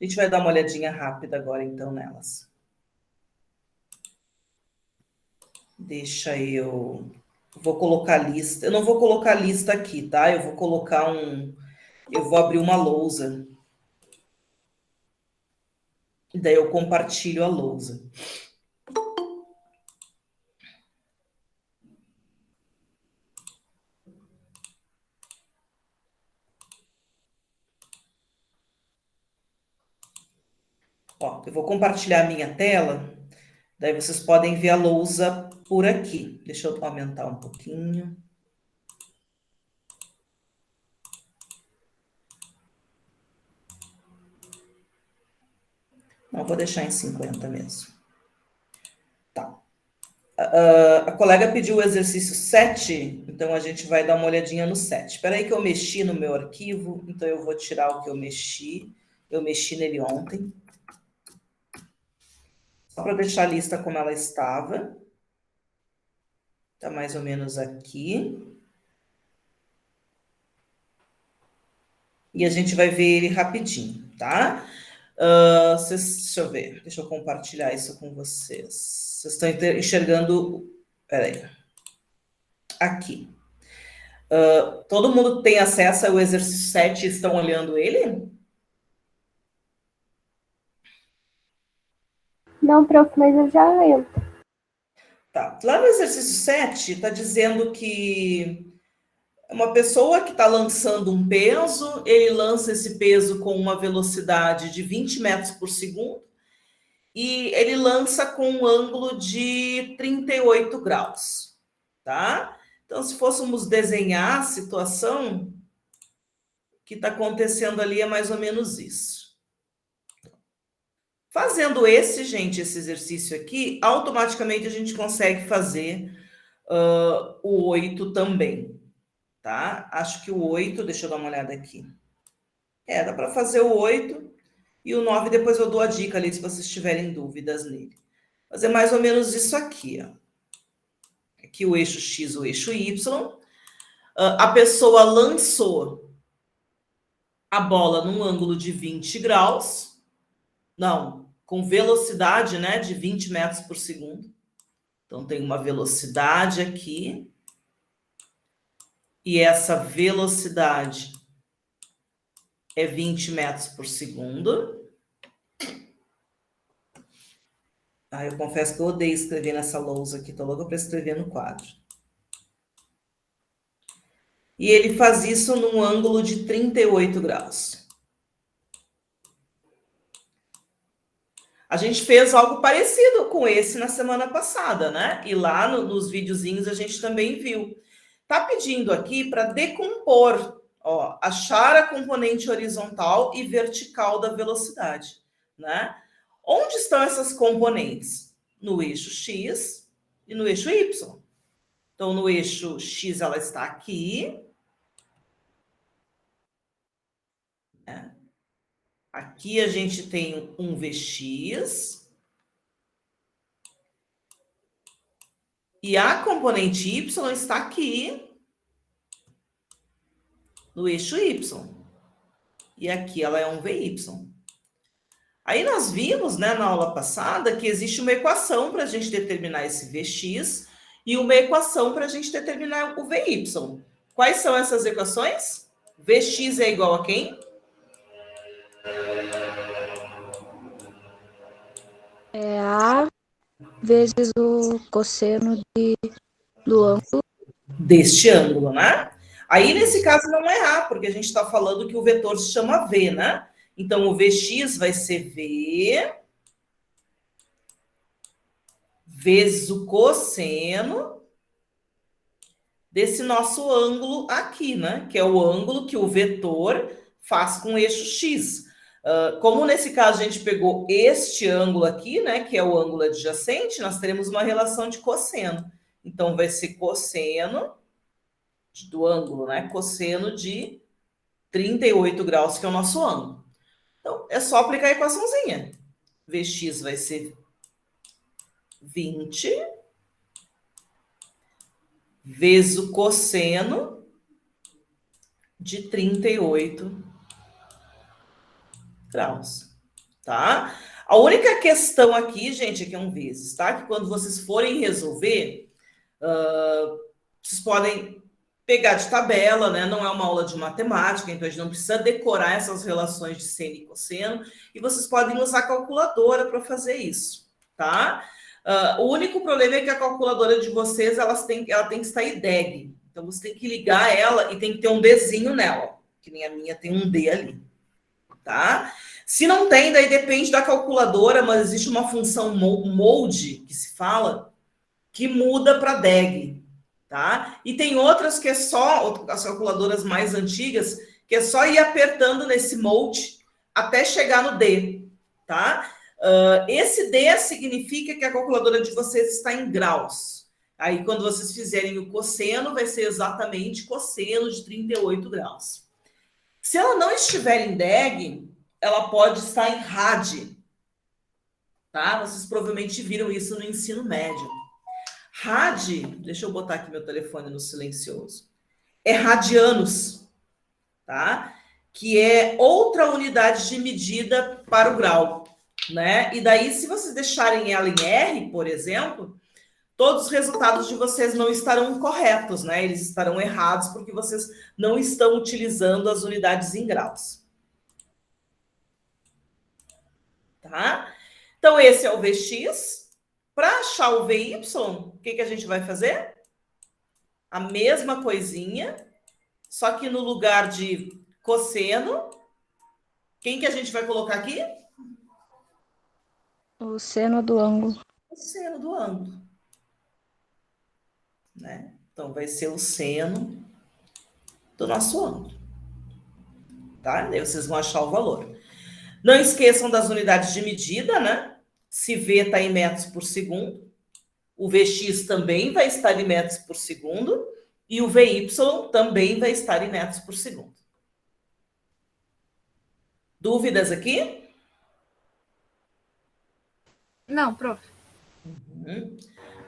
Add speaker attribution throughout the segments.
Speaker 1: A gente vai dar uma olhadinha rápida agora, então, nelas. Deixa eu... Vou colocar a lista. Eu não vou colocar a lista aqui, tá? Eu vou colocar um... Eu vou abrir uma lousa. E daí eu compartilho a lousa. Ó, eu vou compartilhar a minha tela. Daí vocês podem ver a lousa por aqui. Deixa eu aumentar um pouquinho. Não, vou deixar em 50 mesmo. Tá. A colega pediu o exercício 7, então a gente vai dar uma olhadinha no 7. Espera aí que eu mexi no meu arquivo, então eu vou tirar o que eu mexi. Eu mexi nele ontem. Só para deixar a lista como ela estava. Tá mais ou menos aqui. E a gente vai ver ele rapidinho, tá? Deixa eu ver, deixa eu compartilhar isso com vocês. Vocês estão enxergando... Peraí. Aqui. Todo mundo tem acesso ao exercício 7 e estão olhando ele?
Speaker 2: Não, prof, mas eu já entro.
Speaker 1: Tá. Lá no exercício 7, está dizendo que uma pessoa que está lançando um peso, ele lança esse peso com uma velocidade de 20 metros por segundo e ele lança com um ângulo de 38 graus, tá? Então, se fôssemos desenhar a situação, o que está acontecendo ali é mais ou menos isso. Fazendo esse exercício aqui, automaticamente a gente consegue fazer o 8 também, tá? Acho que o 8, deixa eu dar uma olhada aqui. Dá para fazer o 8 e o 9, depois eu dou a dica ali se vocês tiverem dúvidas nele. Fazer mais ou menos isso aqui, ó. Aqui o eixo X, o eixo Y. A pessoa lançou a bola num ângulo de 20 graus. Não, com velocidade, né, de 20 metros por segundo. Então, tem uma velocidade aqui. E essa velocidade é 20 metros por segundo. Eu confesso que eu odeio escrever nessa lousa aqui. Tô louca para escrever no quadro. E ele faz isso num ângulo de 38 graus. A gente fez algo parecido com esse na semana passada, né? E lá nos videozinhos a gente também viu. Tá pedindo aqui para decompor, ó, achar a componente horizontal e vertical da velocidade, né? Onde estão essas componentes? No eixo X e no eixo Y. Então, no eixo X ela está aqui. Né? Aqui a gente tem um Vx. E a componente Y está aqui no eixo Y. E aqui ela é um Vy. Aí nós vimos, né, na aula passada, que existe uma equação para a gente determinar esse Vx e uma equação para a gente determinar o Vy. Quais são essas equações? Vx é igual a quem?
Speaker 2: É A vezes o cosseno do ângulo.
Speaker 1: Deste ângulo, né? Aí, nesse caso, não é A, porque a gente está falando que o vetor se chama V, né? Então, o Vx vai ser V vezes o cosseno desse nosso ângulo aqui, né? Que é o ângulo que o vetor faz com o eixo X. Como nesse caso a gente pegou este ângulo aqui, né? Que é o ângulo adjacente, nós teremos uma relação de cosseno. Então, vai ser cosseno do ângulo, né? Cosseno de 38 graus, que é o nosso ângulo. Então, é só aplicar a equaçãozinha. Vx vai ser 20 vezes o cosseno de 38 graus. tá? A única questão aqui, gente, é que é um vezes, tá? Que quando vocês forem resolver, vocês podem pegar de tabela, né? Não é uma aula de matemática, então a gente não precisa decorar essas relações de seno e cosseno, e vocês podem usar a calculadora para fazer isso, tá? O único problema é que a calculadora de vocês ela tem que estar IDEG. Então você tem que ligar ela e tem que ter um Dzinho nela, que nem a minha tem um D ali, tá? Se não tem, daí depende da calculadora, mas existe uma função mode que se fala que muda para DEG, tá? E tem outras que é só as calculadoras mais antigas que é só ir apertando nesse mode até chegar no D, tá? Esse D significa que a calculadora de vocês está em graus. Aí, quando vocês fizerem o cosseno, vai ser exatamente cosseno de 38 graus. Se ela não estiver em DEG, ela pode estar em RAD, tá? Vocês provavelmente viram isso no ensino médio. RAD, deixa eu botar aqui meu telefone no silencioso, é radianos, tá? Que é outra unidade de medida para o grau, né? E daí, se vocês deixarem ela em R, por exemplo, todos os resultados de vocês não estarão corretos, né? Eles estarão errados porque vocês não estão utilizando as unidades em graus. Tá? Então, esse é o Vx. Para achar o Vy, o que a gente vai fazer? A mesma coisinha, só que no lugar de cosseno, quem que a gente vai colocar aqui?
Speaker 2: O seno do ângulo.
Speaker 1: O seno do ângulo. Né? Então, vai ser o seno do nosso ângulo. Tá? Daí vocês vão achar o valor. Não esqueçam das unidades de medida, né? Se V está em metros por segundo, o Vx também vai estar em metros por segundo e o Vy também vai estar em metros por segundo. Dúvidas aqui?
Speaker 3: Não, prof.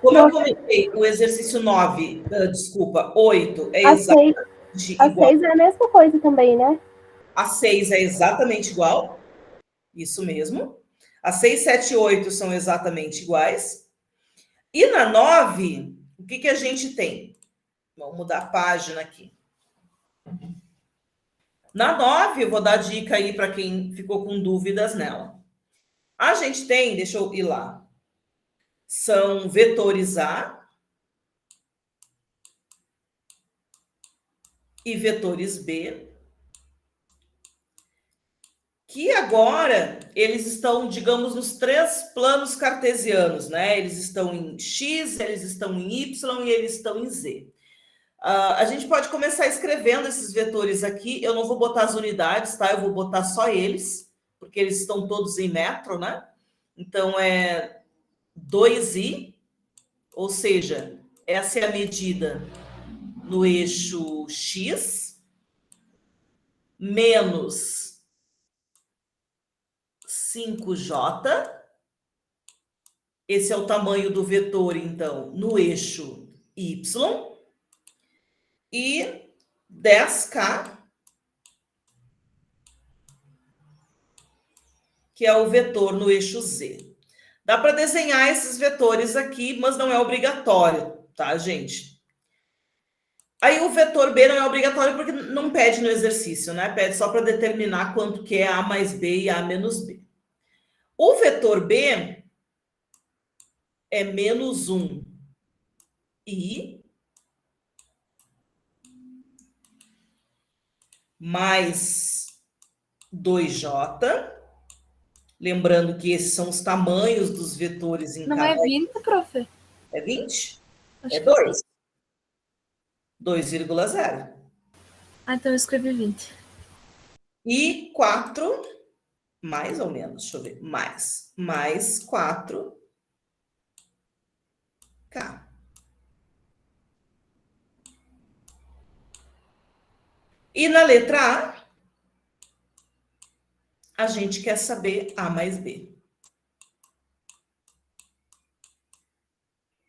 Speaker 1: Como eu comentei, o exercício 9, 8 é exatamente igual.
Speaker 2: A 6 é a mesma coisa também, né?
Speaker 1: A 6 é exatamente igual. Isso mesmo. A 6, 7 e 8 são exatamente iguais. E na 9, o que a gente tem? Vamos mudar a página aqui. Na 9, eu vou dar dica aí para quem ficou com dúvidas nela. A gente tem, deixa eu ir lá, são vetores A e vetores B, que agora eles estão, digamos, nos 3 planos cartesianos, né? Eles estão em X, eles estão em Y e eles estão em Z. A gente pode começar escrevendo esses vetores aqui. Eu não vou botar as unidades, tá? Eu vou botar só eles, porque eles estão todos em metro, né? Então, é 2i, ou seja, essa é a medida no eixo X, menos 5j. Esse é o tamanho do vetor, então, no eixo Y. E 10k, que é o vetor no eixo Z. Dá para desenhar esses vetores aqui, mas não é obrigatório, tá, gente? Aí o vetor B não é obrigatório porque não pede no exercício, né? Pede só para determinar quanto que é A mais B e A menos B. O vetor B é menos 1i mais 2j. Lembrando que esses são os tamanhos dos vetores em
Speaker 3: Não
Speaker 1: cada...
Speaker 3: é 20, prof?
Speaker 1: É 20?
Speaker 3: Acho
Speaker 1: É 2. 2,0.
Speaker 3: Ah, então eu escrevi 20.
Speaker 1: E 4, mais ou menos, deixa eu ver, mais 4k. E na letra A gente quer saber A mais B.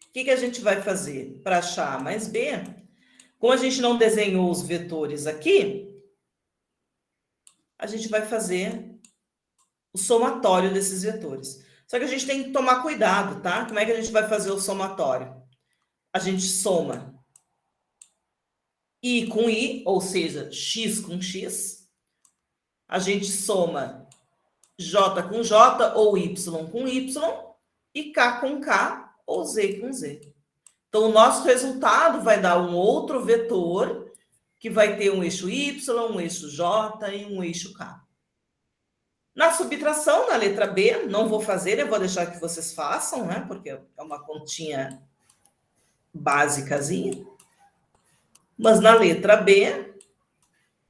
Speaker 1: O que a gente vai fazer para achar A mais B? Como a gente não desenhou os vetores aqui, a gente vai fazer o somatório desses vetores. Só que a gente tem que tomar cuidado, tá? Como é que a gente vai fazer o somatório? A gente soma I com I, ou seja, X com X. A gente soma J com J, ou Y com Y, e K com K, ou Z com Z. Então, o nosso resultado vai dar um outro vetor que vai ter um eixo Y, um eixo J e um eixo K. Na subtração, na letra B, não vou fazer, eu vou deixar que vocês façam, né? Porque é uma continha básicazinha. Mas na letra B,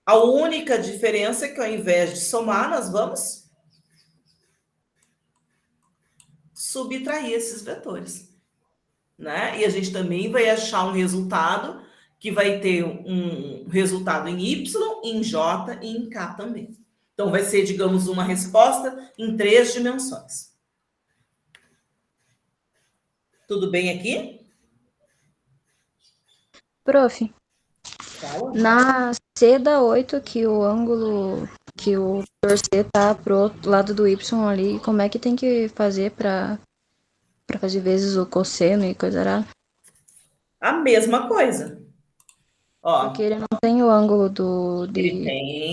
Speaker 1: a única diferença é que ao invés de somar, nós vamos subtrair esses vetores, né? E a gente também vai achar um resultado que vai ter um resultado em Y, em J e em K também. Então, vai ser, digamos, uma resposta em 3 dimensões. Tudo bem aqui?
Speaker 2: Prof,
Speaker 1: Fala.
Speaker 2: na C da 8, que o ângulo, que o vetor C tá pro outro lado do Y ali, como é que tem que fazer pra fazer vezes o cosseno e coisa arada?
Speaker 1: A mesma coisa. Ó,
Speaker 2: Porque ele não tem o ângulo
Speaker 1: ele
Speaker 2: de
Speaker 1: tem...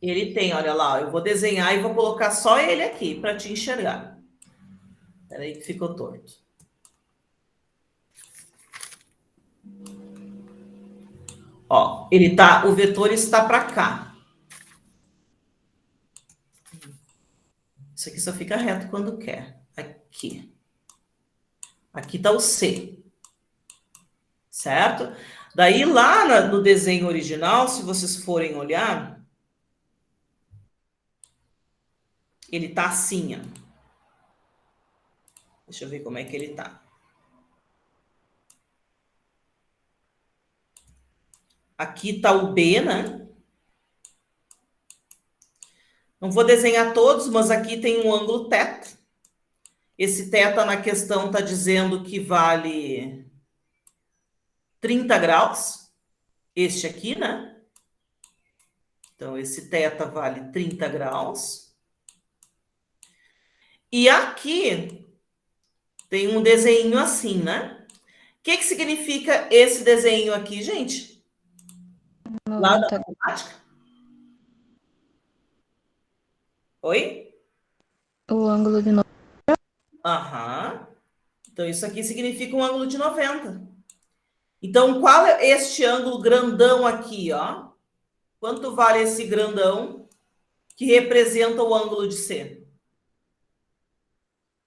Speaker 1: Ele tem, olha lá, eu vou desenhar e vou colocar só ele aqui para te enxergar. Espera aí que ficou torto. Ó, ele tá, o vetor está para cá. Isso aqui só fica reto quando quer. Aqui. Aqui tá o C. Certo? Daí lá no desenho original, se vocês forem olhar, ele tá assim, ó. Deixa eu ver como é que ele tá. Aqui tá o B, né? Não vou desenhar todos, mas aqui tem um ângulo θ. Esse θ na questão está dizendo que vale 30 graus. Este aqui, né? Então, esse θ vale 30 graus. E aqui tem um desenho assim, né? O que significa esse desenho aqui, gente? Lá da
Speaker 2: 90,
Speaker 1: matemática? Oi?
Speaker 2: o ângulo de 90.
Speaker 1: Aham. Então, isso aqui significa um ângulo de 90. Então, qual é este ângulo grandão aqui, ó? Quanto vale esse grandão que representa o ângulo de C?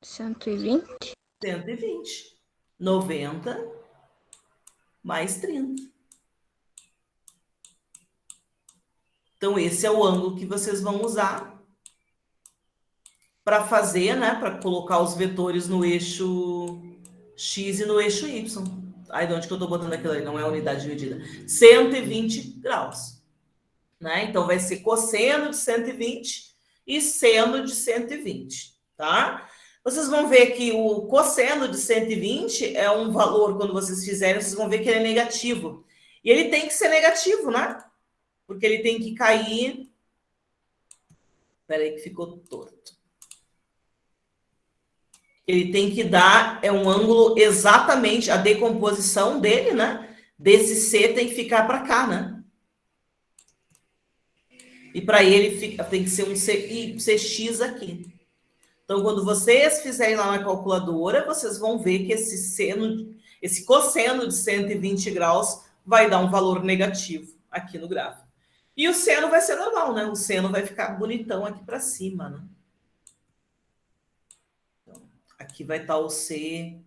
Speaker 2: 120.
Speaker 1: 120. 90 mais 30. Então, esse é o ângulo que vocês vão usar para fazer, né? Para colocar os vetores no eixo X e no eixo Y. Aí, de onde que eu estou botando aquilo ali? Não é unidade medida. 120 graus. Né? Então, vai ser cosseno de 120 e seno de 120, tá? Vocês vão ver que o cosseno de 120 é um valor, quando vocês fizerem, vocês vão ver que ele é negativo. E ele tem que ser negativo, né? Porque ele tem que cair... Espera aí que ficou torto. Ele tem que dar um ângulo exatamente, a decomposição dele, né? Desse C tem que ficar para cá, né? E para ele tem que ser um CX aqui. Então, quando vocês fizerem lá na calculadora, vocês vão ver que esse cosseno de 120 graus vai dar um valor negativo aqui no gráfico. E o seno vai ser normal, né? O seno vai ficar bonitão aqui para cima, né? Então, aqui vai estar o CY,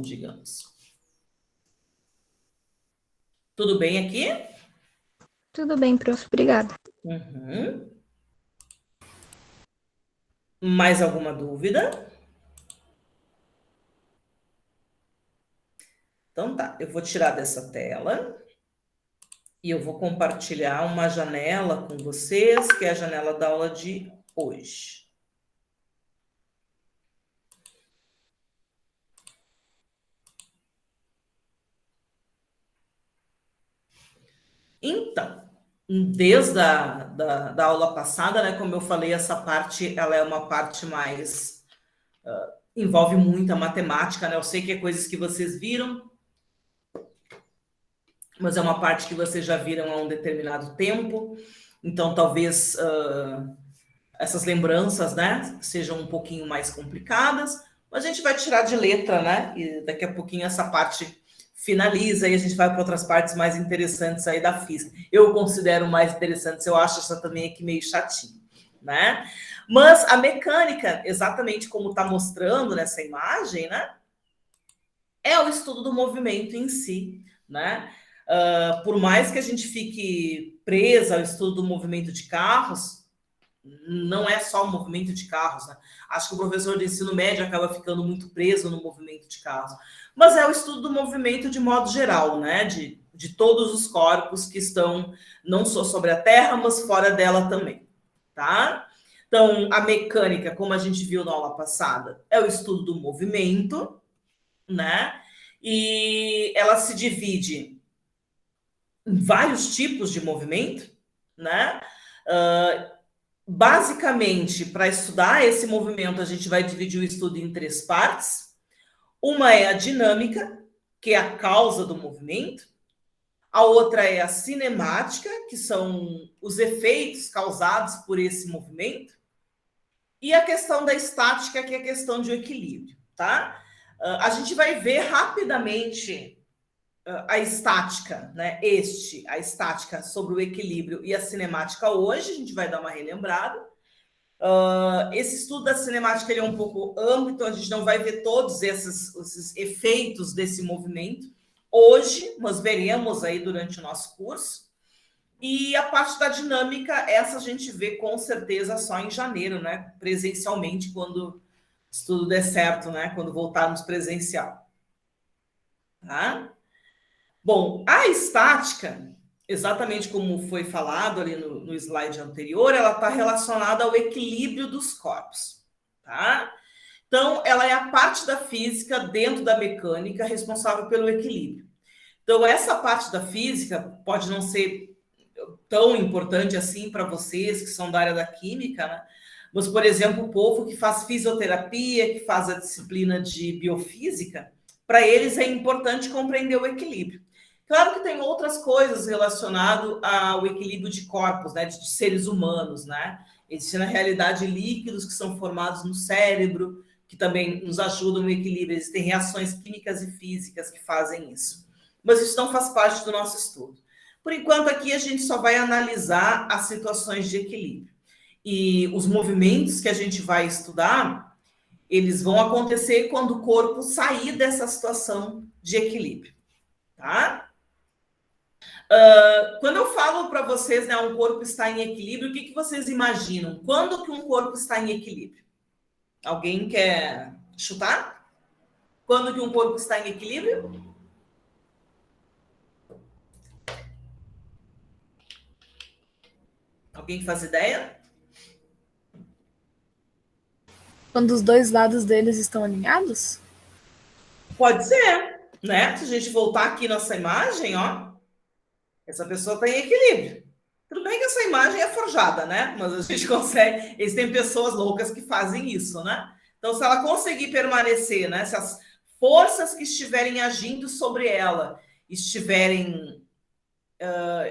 Speaker 1: digamos. Tudo bem aqui?
Speaker 2: Tudo bem, prof. Obrigada.
Speaker 1: Uhum. Mais alguma dúvida? Então tá, eu vou tirar dessa tela e eu vou compartilhar uma janela com vocês, que é a janela da aula de hoje. Então, desde da aula passada, né? Como eu falei, essa parte ela é uma parte mais envolve muita matemática, né? Eu sei que é coisas que vocês viram, mas é uma parte que vocês já viram há um determinado tempo, então talvez essas lembranças, né, sejam um pouquinho mais complicadas, mas a gente vai tirar de letra, né? E daqui a pouquinho essa parte finaliza e a gente vai para outras partes mais interessantes aí da física. Eu considero mais interessantes, eu acho essa também aqui meio chatinha, né? Mas a mecânica, exatamente como está mostrando nessa imagem, né? É o estudo do movimento em si, né? Por mais que a gente fique presa ao estudo do movimento de carros, não é só o movimento de carros, né? Acho que o professor de ensino médio acaba ficando muito preso no movimento de carros, mas é o estudo do movimento de modo geral, né? De todos os corpos que estão não só sobre a Terra, mas fora dela também, tá? Então, a mecânica, como a gente viu na aula passada, é o estudo do movimento, né? E ela se divide em vários tipos de movimento, né? Basicamente, para estudar esse movimento, a gente vai dividir o estudo em 3 partes. Uma é a dinâmica, que é a causa do movimento. A outra é a cinemática, que são os efeitos causados por esse movimento. E a questão da estática, que é a questão de equilíbrio, tá? A gente vai ver rapidamente a estática, né? A estática sobre o equilíbrio e a cinemática hoje, a gente vai dar uma relembrada. Esse estudo da cinemática ele é um pouco amplo, então a gente não vai ver todos esses efeitos desse movimento hoje, mas veremos aí durante o nosso curso. E a parte da dinâmica, essa a gente vê com certeza só em janeiro, né? Presencialmente, quando se tudo der certo, né? Quando voltarmos presencial. Tá? Bom, a estática, exatamente como foi falado ali no slide anterior, ela está relacionada ao equilíbrio dos corpos, tá? Então, ela é a parte da física dentro da mecânica responsável pelo equilíbrio. Então, essa parte da física pode não ser tão importante assim para vocês que são da área da química, né? Mas, por exemplo, o povo que faz fisioterapia, que faz a disciplina de biofísica, para eles é importante compreender o equilíbrio. Claro que tem outras coisas relacionadas ao equilíbrio de corpos, né, de seres humanos, né? Existem, na realidade, líquidos que são formados no cérebro, que também nos ajudam no equilíbrio. Existem reações químicas e físicas que fazem isso. Mas isso não faz parte do nosso estudo. Por enquanto, aqui a gente só vai analisar as situações de equilíbrio. E os movimentos que a gente vai estudar, eles vão acontecer quando o corpo sair dessa situação de equilíbrio, tá? Quando eu falo para vocês, né, um corpo está em equilíbrio, o que vocês imaginam? Quando que um corpo está em equilíbrio? Alguém quer chutar? Quando que um corpo está em equilíbrio? Alguém faz ideia?
Speaker 3: Quando os dois lados deles estão alinhados?
Speaker 1: Pode ser, né? Se a gente voltar aqui nessa imagem, ó, essa pessoa está em equilíbrio. Tudo bem que essa imagem é forjada, né? Mas a gente consegue. Existem pessoas loucas que fazem isso, né? Então, se ela conseguir permanecer, né? Se as forças que estiverem agindo sobre ela estiverem.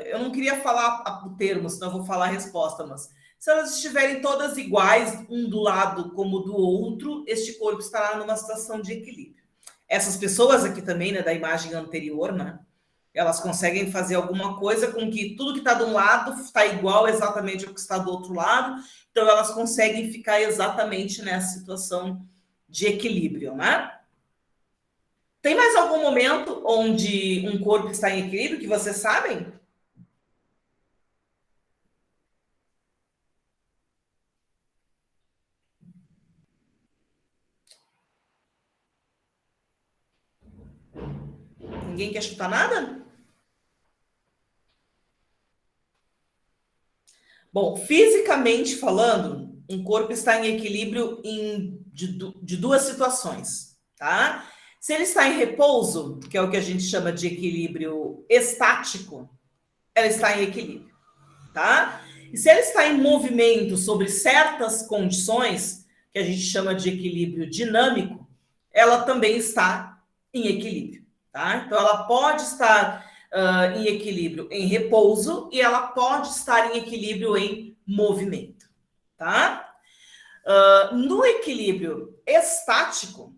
Speaker 1: Eu não queria falar o termo, senão eu vou falar a resposta, mas se elas estiverem todas iguais, um do lado como do outro, este corpo estará numa situação de equilíbrio. Essas pessoas aqui também, né, da imagem anterior, né? Elas conseguem fazer alguma coisa com que tudo que está de um lado está igual exatamente ao que está do outro lado. Então, elas conseguem ficar exatamente nessa situação de equilíbrio, né? Tem mais algum momento onde um corpo está em equilíbrio que vocês sabem? Ninguém quer chutar nada? Bom, fisicamente falando, um corpo está em equilíbrio de 2 situações, tá? Se ele está em repouso, que é o que a gente chama de equilíbrio estático, ela está em equilíbrio. tá? E se ele está em movimento sobre certas condições, que a gente chama de equilíbrio dinâmico, ela também está em equilíbrio, tá? Então, ela pode estar em equilíbrio em repouso e ela pode estar em equilíbrio em movimento, tá? No equilíbrio estático,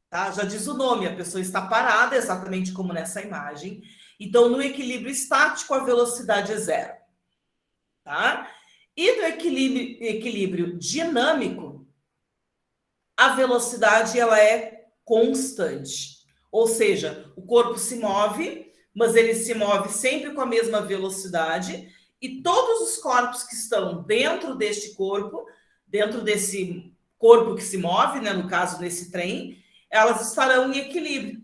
Speaker 1: tá? Já diz o nome, a pessoa está parada, exatamente como nessa imagem. Então, no equilíbrio estático, a velocidade é zero, tá? E no equilíbrio dinâmico, a velocidade ela é constante. Ou seja, o corpo se move, mas ele se move sempre com a mesma velocidade, e todos os corpos que estão dentro deste corpo, dentro desse corpo que se move, né, no caso desse trem, elas estarão em equilíbrio,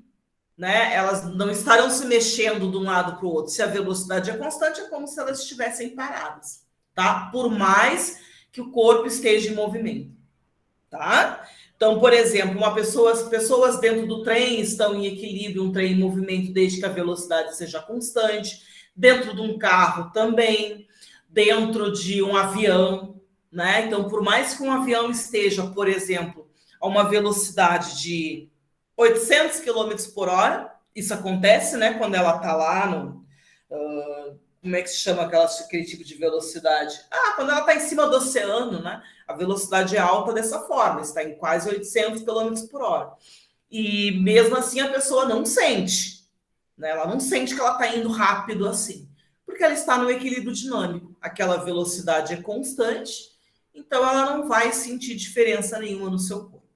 Speaker 1: né? Elas não estarão se mexendo de um lado para o outro. Se a velocidade é constante, é como se elas estivessem paradas, tá? Por mais que o corpo esteja em movimento, tá? Então, por exemplo, as pessoas dentro do trem estão em equilíbrio, um trem em movimento, desde que a velocidade seja constante. Dentro de um carro também, dentro de um avião, né? Então, por mais que um avião esteja, por exemplo, a uma velocidade de 800 km por hora, isso acontece, né? Quando ela está lá no... como é que se chama aquele tipo de velocidade? Quando ela está em cima do oceano, né? A velocidade é alta dessa forma, está em quase 800 km por hora. E mesmo assim a pessoa não sente, né? Ela não sente que ela está indo rápido assim, porque ela está no equilíbrio dinâmico. Aquela velocidade é constante, então ela não vai sentir diferença nenhuma no seu corpo,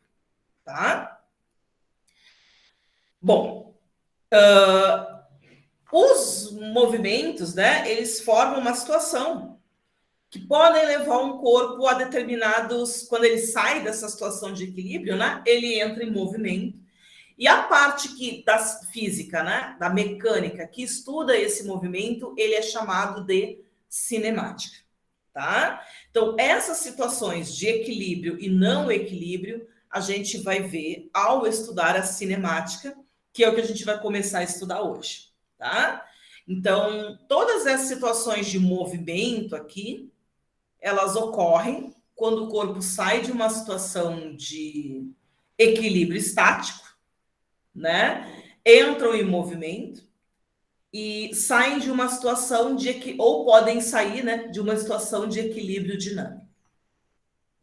Speaker 1: tá? Bom, os movimentos, né, eles formam uma situação que podem levar um corpo a determinados... Quando ele sai dessa situação de equilíbrio, né, ele entra em movimento. E a parte da física, né, da mecânica, que estuda esse movimento, ele é chamado de cinemática, tá? Então, essas situações de equilíbrio e não equilíbrio, a gente vai ver ao estudar a cinemática, que é o que a gente vai começar a estudar hoje, tá? Então, todas essas situações de movimento aqui, elas ocorrem quando o corpo sai de uma situação de equilíbrio estático, né? Entram em movimento e saem de uma situação ou podem sair, né, de uma situação de equilíbrio dinâmico,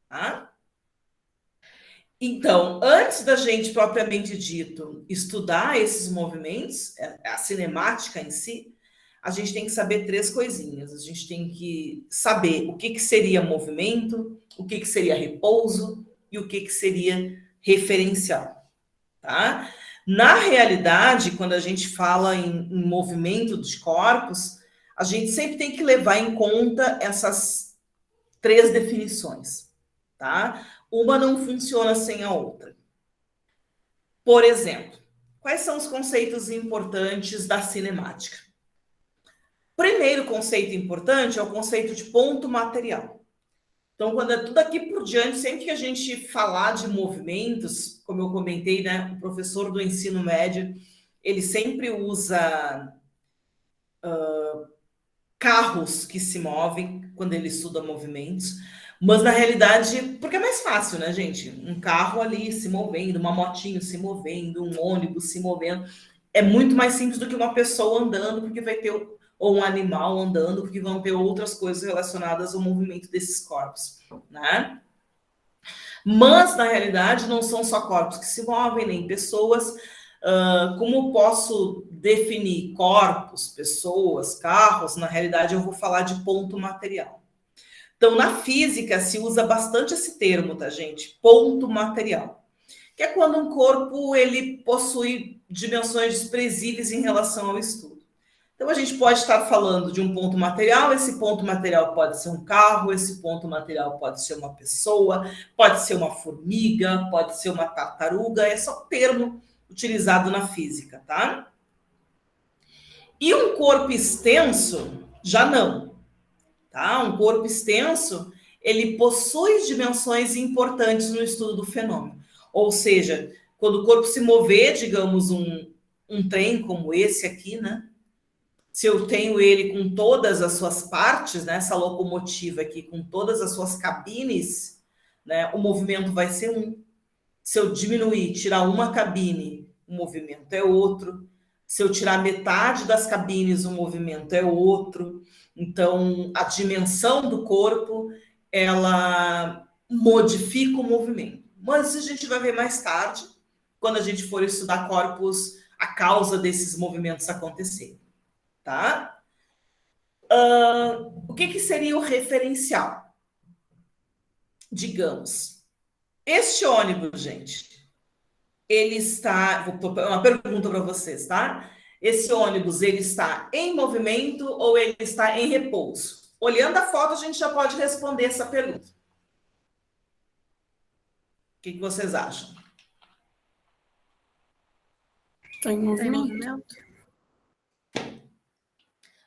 Speaker 1: tá? Então, antes da gente, propriamente dito, estudar esses movimentos, a cinemática em si, a gente tem que saber 3 coisinhas. A gente tem que saber o que seria movimento, o que seria repouso e o que seria referencial, tá? Na realidade, quando a gente fala em movimento dos corpos, a gente sempre tem que levar em conta essas 3 definições, tá? Uma não funciona sem a outra. Por exemplo, quais são os conceitos importantes da cinemática? Primeiro conceito importante é o conceito de ponto material. Então, quando é tudo aqui por diante, sempre que a gente falar de movimentos, como eu comentei, né, o professor do ensino médio, ele sempre usa carros que se movem quando ele estuda movimentos, mas na realidade, porque é mais fácil, né, gente? Um carro ali se movendo, uma motinho se movendo, um ônibus se movendo, é muito mais simples do que uma pessoa andando, porque vai ter, ou um animal andando, porque vão ter outras coisas relacionadas ao movimento desses corpos, né? Mas, na realidade, não são só corpos que se movem, nem pessoas. Como posso definir corpos, pessoas, carros? Na realidade, eu vou falar de ponto material. Então, na física, se usa bastante esse termo, tá, gente? Ponto material. Que é quando um corpo ele possui dimensões desprezíveis em relação ao estudo. Então, a gente pode estar falando de um ponto material, esse ponto material pode ser um carro, esse ponto material pode ser uma pessoa, pode ser uma formiga, pode ser uma tartaruga, é só termo utilizado na física, tá? E um corpo extenso, já não, tá? Um corpo extenso, ele possui dimensões importantes no estudo do fenômeno. Ou seja, quando o corpo se mover, digamos, um trem como esse aqui, né? se eu tenho ele com todas as suas partes, né, essa locomotiva aqui com todas as suas cabines, né, o movimento vai ser um. Se eu diminuir, tirar uma cabine, o movimento é outro. Se eu tirar metade das cabines, o movimento é outro. Então, a dimensão do corpo, ela modifica o movimento. Mas a gente vai ver mais tarde, quando a gente for estudar corpos, a causa desses movimentos acontecerem. Tá? O que seria o referencial? Digamos, este ônibus, gente, ele está... Vou pôr uma pergunta para vocês, tá? Esse ônibus, ele está em movimento ou ele está em repouso? Olhando a foto, a gente já pode responder essa pergunta. O que vocês acham?
Speaker 4: Está em movimento.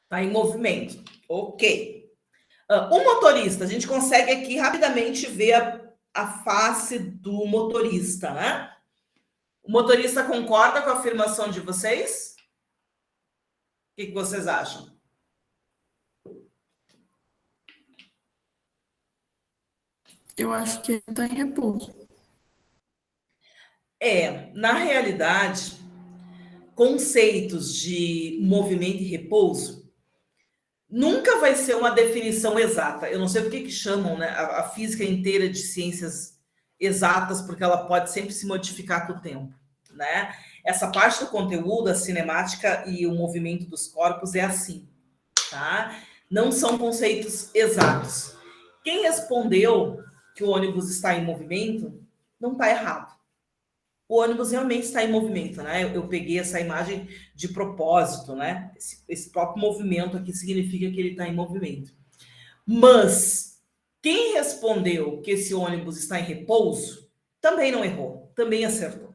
Speaker 1: Está em movimento. Ok. O motorista, a gente consegue aqui rapidamente ver a face do motorista, né? O motorista concorda com a afirmação de vocês? O que vocês acham?
Speaker 4: Eu acho que ele está em repouso.
Speaker 1: Na realidade, conceitos de movimento e repouso nunca vai ser uma definição exata. Eu não sei por que chamam, né, a física inteira de ciências exatas, porque ela pode sempre se modificar com o tempo, né? Essa parte do conteúdo, a cinemática e o movimento dos corpos é assim, tá? Não são conceitos exatos. Quem respondeu que o ônibus está em movimento não está errado. O ônibus realmente está em movimento, né? Eu peguei essa imagem de propósito, né? Esse próprio movimento aqui significa que ele está em movimento. Mas quem respondeu que esse ônibus está em repouso também não errou, também acertou,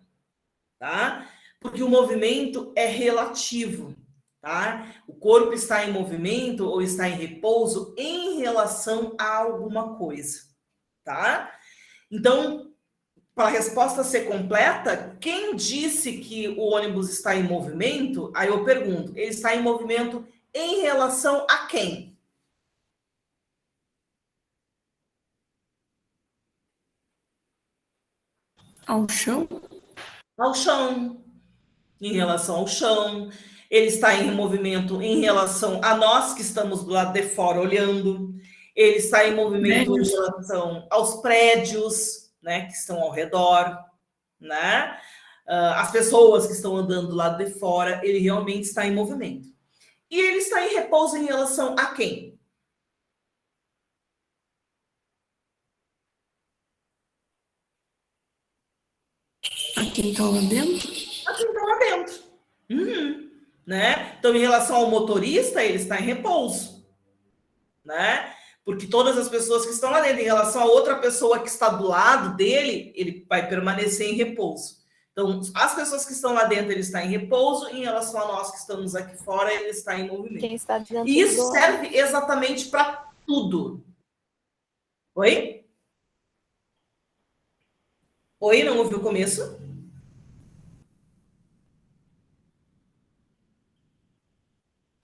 Speaker 1: tá? Porque o movimento é relativo, tá? O corpo está em movimento ou está em repouso em relação a alguma coisa, tá? Então, para a resposta ser completa, quem disse que o ônibus está em movimento? Aí eu pergunto, ele está em movimento em relação a quem?
Speaker 4: Ao chão?
Speaker 1: Ao chão. Em relação ao chão. Ele está em movimento em relação a nós que estamos do lado de fora olhando. Ele está em movimento em relação aos prédios, né, que estão ao redor, né? As pessoas que estão andando do lado de fora, ele realmente está em movimento. E ele está em repouso em relação a quem?
Speaker 4: A quem está lá dentro?
Speaker 1: A quem está lá dentro. Né? Então, em relação ao motorista, ele está em repouso, né? Porque todas as pessoas que estão lá dentro, em relação a outra pessoa que está do lado dele, ele vai permanecer em repouso. Então, as pessoas que estão lá dentro, ele está em repouso, em relação a nós que estamos aqui fora, ele está em movimento.
Speaker 3: Quem está dentro
Speaker 1: e isso serve exatamente para tudo. Oi? Oi, não ouviu o começo?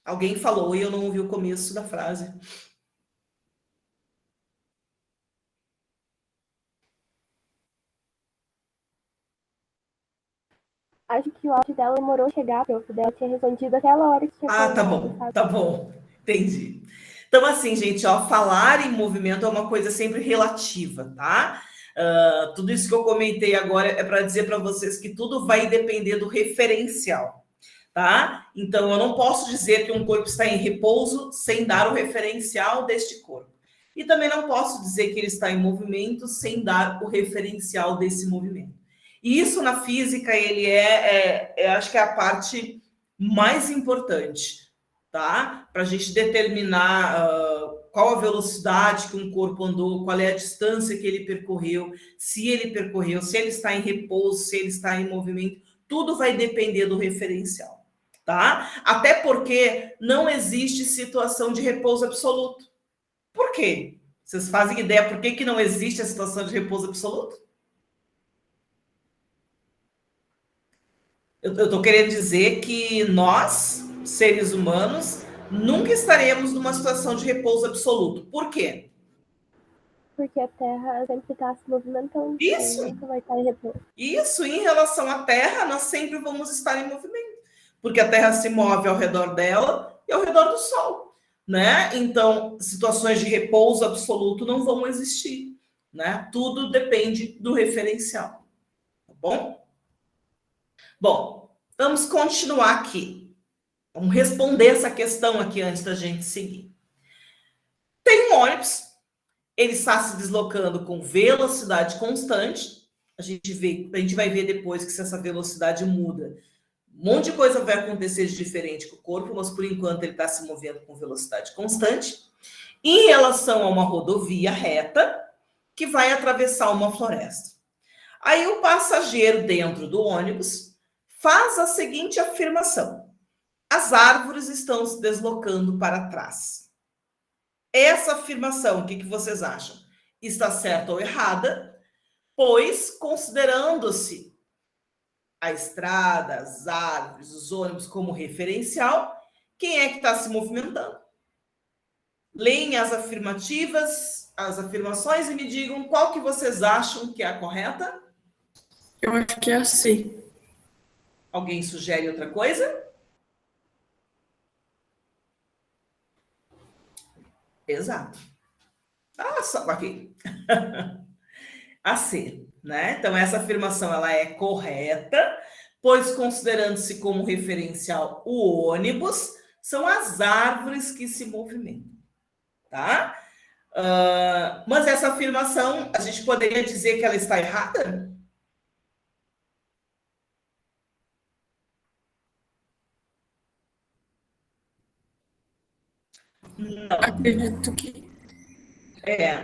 Speaker 1: Alguém falou e eu não ouvi o começo da frase.
Speaker 5: Acho que o áudio dela demorou a chegar, prof. Dela tinha respondido aquela hora que tinha
Speaker 1: tá bom. Entendi. Então, assim, gente, ó, falar em movimento é uma coisa sempre relativa, tá? Tudo isso que eu comentei agora é para dizer para vocês que tudo vai depender do referencial, tá? Então, eu não posso dizer que um corpo está em repouso sem dar o referencial deste corpo. E também não posso dizer que ele está em movimento sem dar o referencial desse movimento. E isso na física, ele acho que é a parte mais importante, tá? Para a gente determinar qual a velocidade que um corpo andou, qual é a distância que ele percorreu, se ele está em repouso, se ele está em movimento, tudo vai depender do referencial, tá? Até porque não existe situação de repouso absoluto. Por quê? Vocês fazem ideia por que não existe a situação de repouso absoluto? Eu estou querendo dizer que nós seres humanos, nunca estaremos numa situação de repouso absoluto. Por quê?
Speaker 5: Porque a Terra sempre está se movimentando.
Speaker 1: Isso.
Speaker 5: Aí nunca vai estar em repouso.
Speaker 1: Isso, em relação à Terra, nós sempre vamos estar em movimento, porque a Terra se move ao redor dela e ao redor do Sol, né? Então, situações de repouso absoluto não vão existir, né? Tudo depende do referencial, tá bom? Bom, vamos continuar aqui. Vamos responder essa questão aqui antes da gente seguir. Tem um ônibus, ele está se deslocando com velocidade constante. A gente vai ver depois que se essa velocidade muda, um monte de coisa vai acontecer de diferente com o corpo, mas por enquanto ele está se movendo com velocidade constante, em relação a uma rodovia reta que vai atravessar uma floresta. Aí o passageiro dentro do ônibus faz a seguinte afirmação: as árvores estão se deslocando para trás. Essa afirmação, o que vocês acham? Está certa ou errada? Pois, considerando-se a estrada, as árvores, os ônibus como referencial, quem é que está se movimentando? Leem as afirmativas, as afirmações e me digam qual que vocês acham que é a correta.
Speaker 4: Eu acho que é a C.
Speaker 1: Alguém sugere outra coisa? Exato. Ah, só aqui. A C, né? Então, essa afirmação ela é correta, pois, considerando-se como referencial o ônibus, são as árvores que se movimentam, tá? Mas essa afirmação, a gente poderia dizer que ela está errada? Não.
Speaker 4: Acredito que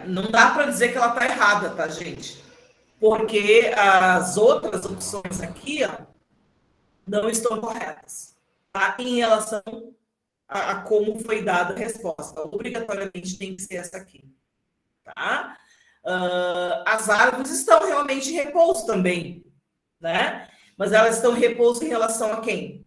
Speaker 1: Não dá para dizer que ela está errada, tá, gente? Porque as outras opções aqui, ó, não estão corretas, tá? Em relação a como foi dada a resposta. Obrigatoriamente tem que ser essa aqui, tá? As árvores estão realmente em repouso também, né? Mas elas estão em repouso em relação a quem?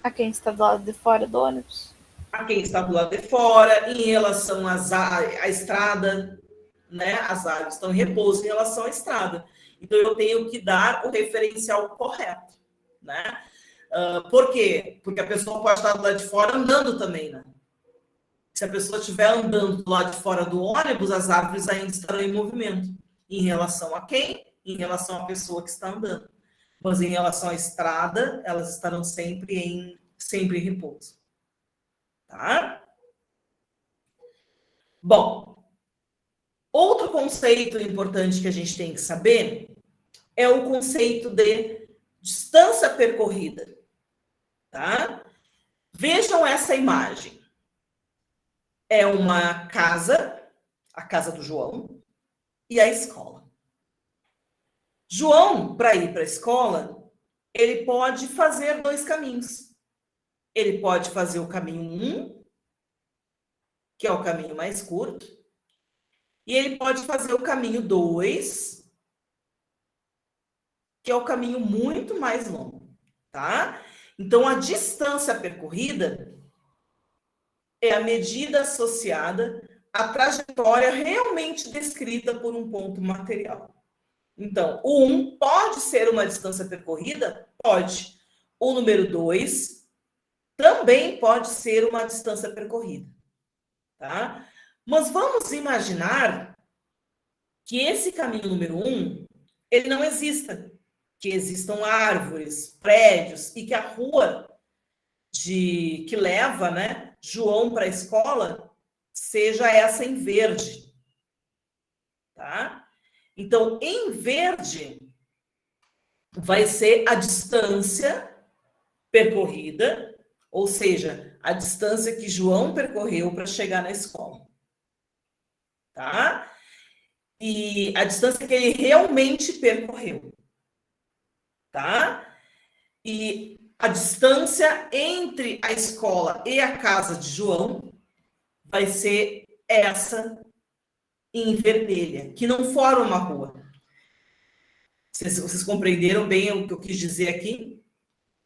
Speaker 3: A quem está do lado de fora do ônibus.
Speaker 1: A quem está do lado de fora, em relação à estrada, né? As árvores estão em repouso em relação à estrada. Então, eu tenho que dar o referencial correto, né? Por quê? Porque a pessoa pode estar do lado de fora andando também, né? Se a pessoa estiver andando do lado de fora do ônibus, as árvores ainda estarão em movimento. Em relação a quem? Em relação à pessoa que está andando. Mas em relação à estrada, elas estarão sempre em repouso. Tá? Bom, outro conceito importante que a gente tem que saber é o conceito de distância percorrida. Tá? Vejam essa imagem. É uma casa, a casa do João, e a escola. João, para ir para a escola, ele pode fazer 2 caminhos. Ele pode fazer o caminho 1, que é o caminho mais curto, e ele pode fazer o caminho 2, que é o caminho muito mais longo, tá? Então, a distância percorrida é a medida associada à trajetória realmente descrita por um ponto material. Então, o 1 pode ser uma distância percorrida? Pode. O número 2 também pode ser uma distância percorrida. Tá? Mas vamos imaginar que esse caminho número 1, ele não exista. Que existam árvores, prédios e que a rua que leva, né, João para a escola seja essa em verde. Tá? Então, em verde, vai ser a distância percorrida, ou seja, a distância que João percorreu para chegar na escola. Tá? E a distância que ele realmente percorreu. Tá? E a distância entre a escola e a casa de João vai ser essa em vermelha, que não forma uma rua. Vocês compreenderam bem o que eu quis dizer aqui?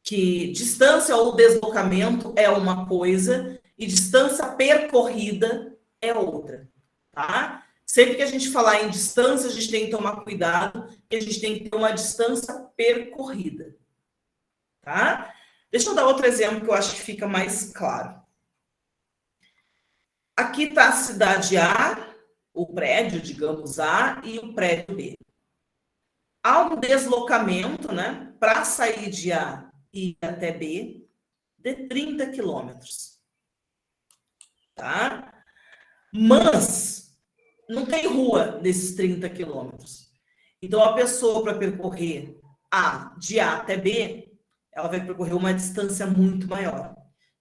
Speaker 1: Que distância ou deslocamento é uma coisa e distância percorrida é outra, tá? Sempre que a gente falar em distância, a gente tem que tomar cuidado, que a gente tem que ter uma distância percorrida, tá? Deixa eu dar outro exemplo que eu acho que fica mais claro. Aqui está a cidade A, o prédio, digamos, A, e o prédio B. Há um deslocamento, né, para sair de A e ir até B, de 30 quilômetros. Tá? Mas não tem rua nesses 30 quilômetros. Então, a pessoa, para percorrer de A até B, ela vai percorrer uma distância muito maior.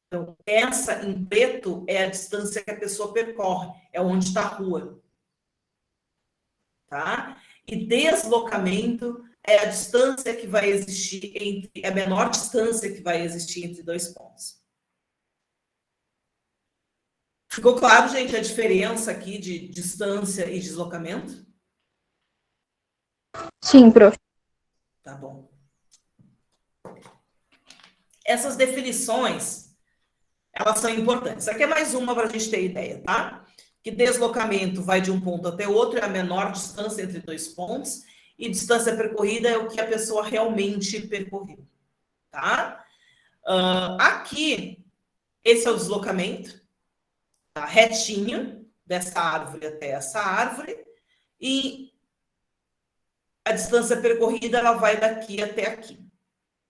Speaker 1: Então, essa em preto é a distância que a pessoa percorre, é onde está a rua. Tá? E deslocamento é a distância que vai existir entre, a menor distância que vai existir entre dois pontos. Ficou claro, gente, a diferença aqui de distância e deslocamento?
Speaker 2: Sim, prof.
Speaker 1: Tá bom. Essas definições, elas são importantes. Aqui é mais uma para a gente ter ideia, tá? Que deslocamento vai de um ponto até outro, é a menor distância entre dois pontos, e distância percorrida é o que a pessoa realmente percorreu, tá? Aqui, esse é o deslocamento, tá? Retinho, dessa árvore até essa árvore, e a distância percorrida, ela vai daqui até aqui,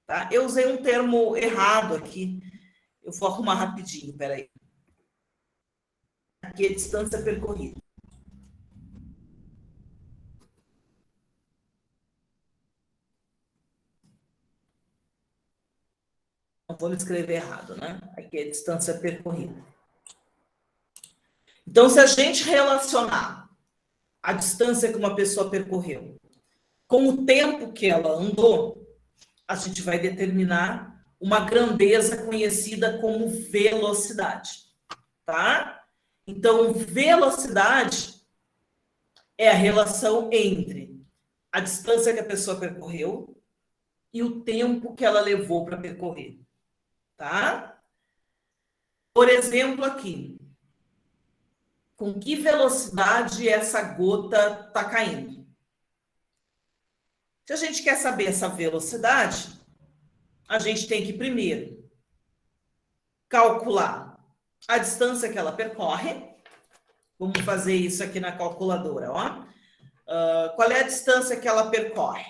Speaker 1: tá? Eu usei um termo errado aqui, eu vou arrumar rapidinho, peraí. Aqui é a distância percorrida. Não vou me escrever errado, né? Aqui é a distância percorrida. Então, se a gente relacionar a distância que uma pessoa percorreu com o tempo que ela andou, a gente vai determinar uma grandeza conhecida como velocidade, tá? Então, velocidade é a relação entre a distância que a pessoa percorreu e o tempo que ela levou para percorrer, tá? Por exemplo, aqui. Com que velocidade essa gota está caindo? Se a gente quer saber essa velocidade, a gente tem que primeiro calcular a distância que ela percorre. Vamos fazer isso aqui na calculadora, ó. Qual é a distância que ela percorre?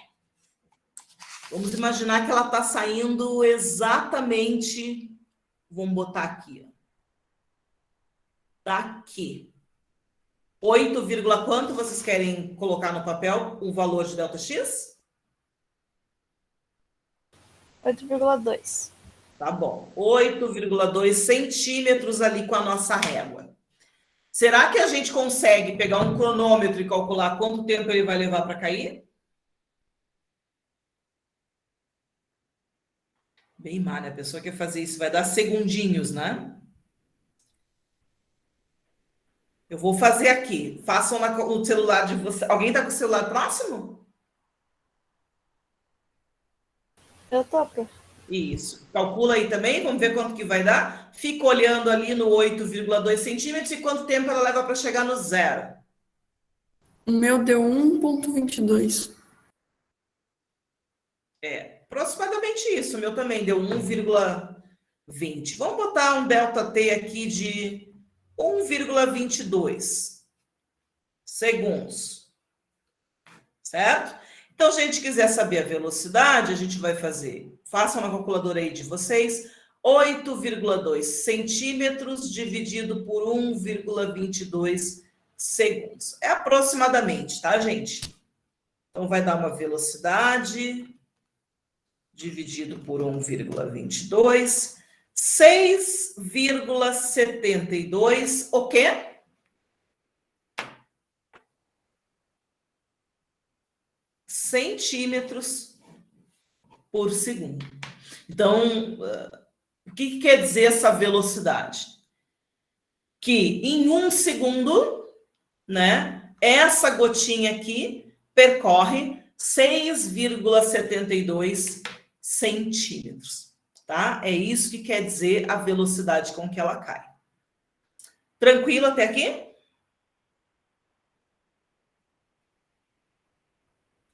Speaker 1: Vamos imaginar que ela está saindo exatamente, vamos botar aqui, ó, daqui. 8, quanto vocês querem colocar no papel o valor de ΔX?
Speaker 3: 8,2.
Speaker 1: Tá bom. 8,2 centímetros ali com a nossa régua. Será que a gente consegue pegar um cronômetro e calcular quanto tempo ele vai levar para cair? Bem mal, né? A pessoa quer fazer isso, vai dar segundinhos, né? Eu vou fazer aqui. Façam no celular de vocês. Alguém está com o celular próximo?
Speaker 3: Eu tô, prof.
Speaker 1: Isso. Calcula aí também, vamos ver quanto que vai dar. Fica olhando ali no 8,2 centímetros e quanto tempo ela leva para chegar no zero.
Speaker 4: O meu deu 1,22.
Speaker 1: Aproximadamente isso. O meu também deu 1,20. Vamos botar um ΔT aqui de 1,22 segundos. Certo? Então, se a gente quiser saber a velocidade, a gente vai fazer, façam na calculadora aí de vocês, 8,2 centímetros dividido por 1,22 segundos. É aproximadamente, tá, gente? Então, vai dar uma velocidade dividido por 1,22, 6,72, o quê? Centímetros por segundo. Então, o que quer dizer essa velocidade? Que em 1 segundo, né, essa gotinha aqui percorre 6,72 centímetros, tá? É isso que quer dizer a velocidade com que ela cai. Tranquilo até aqui?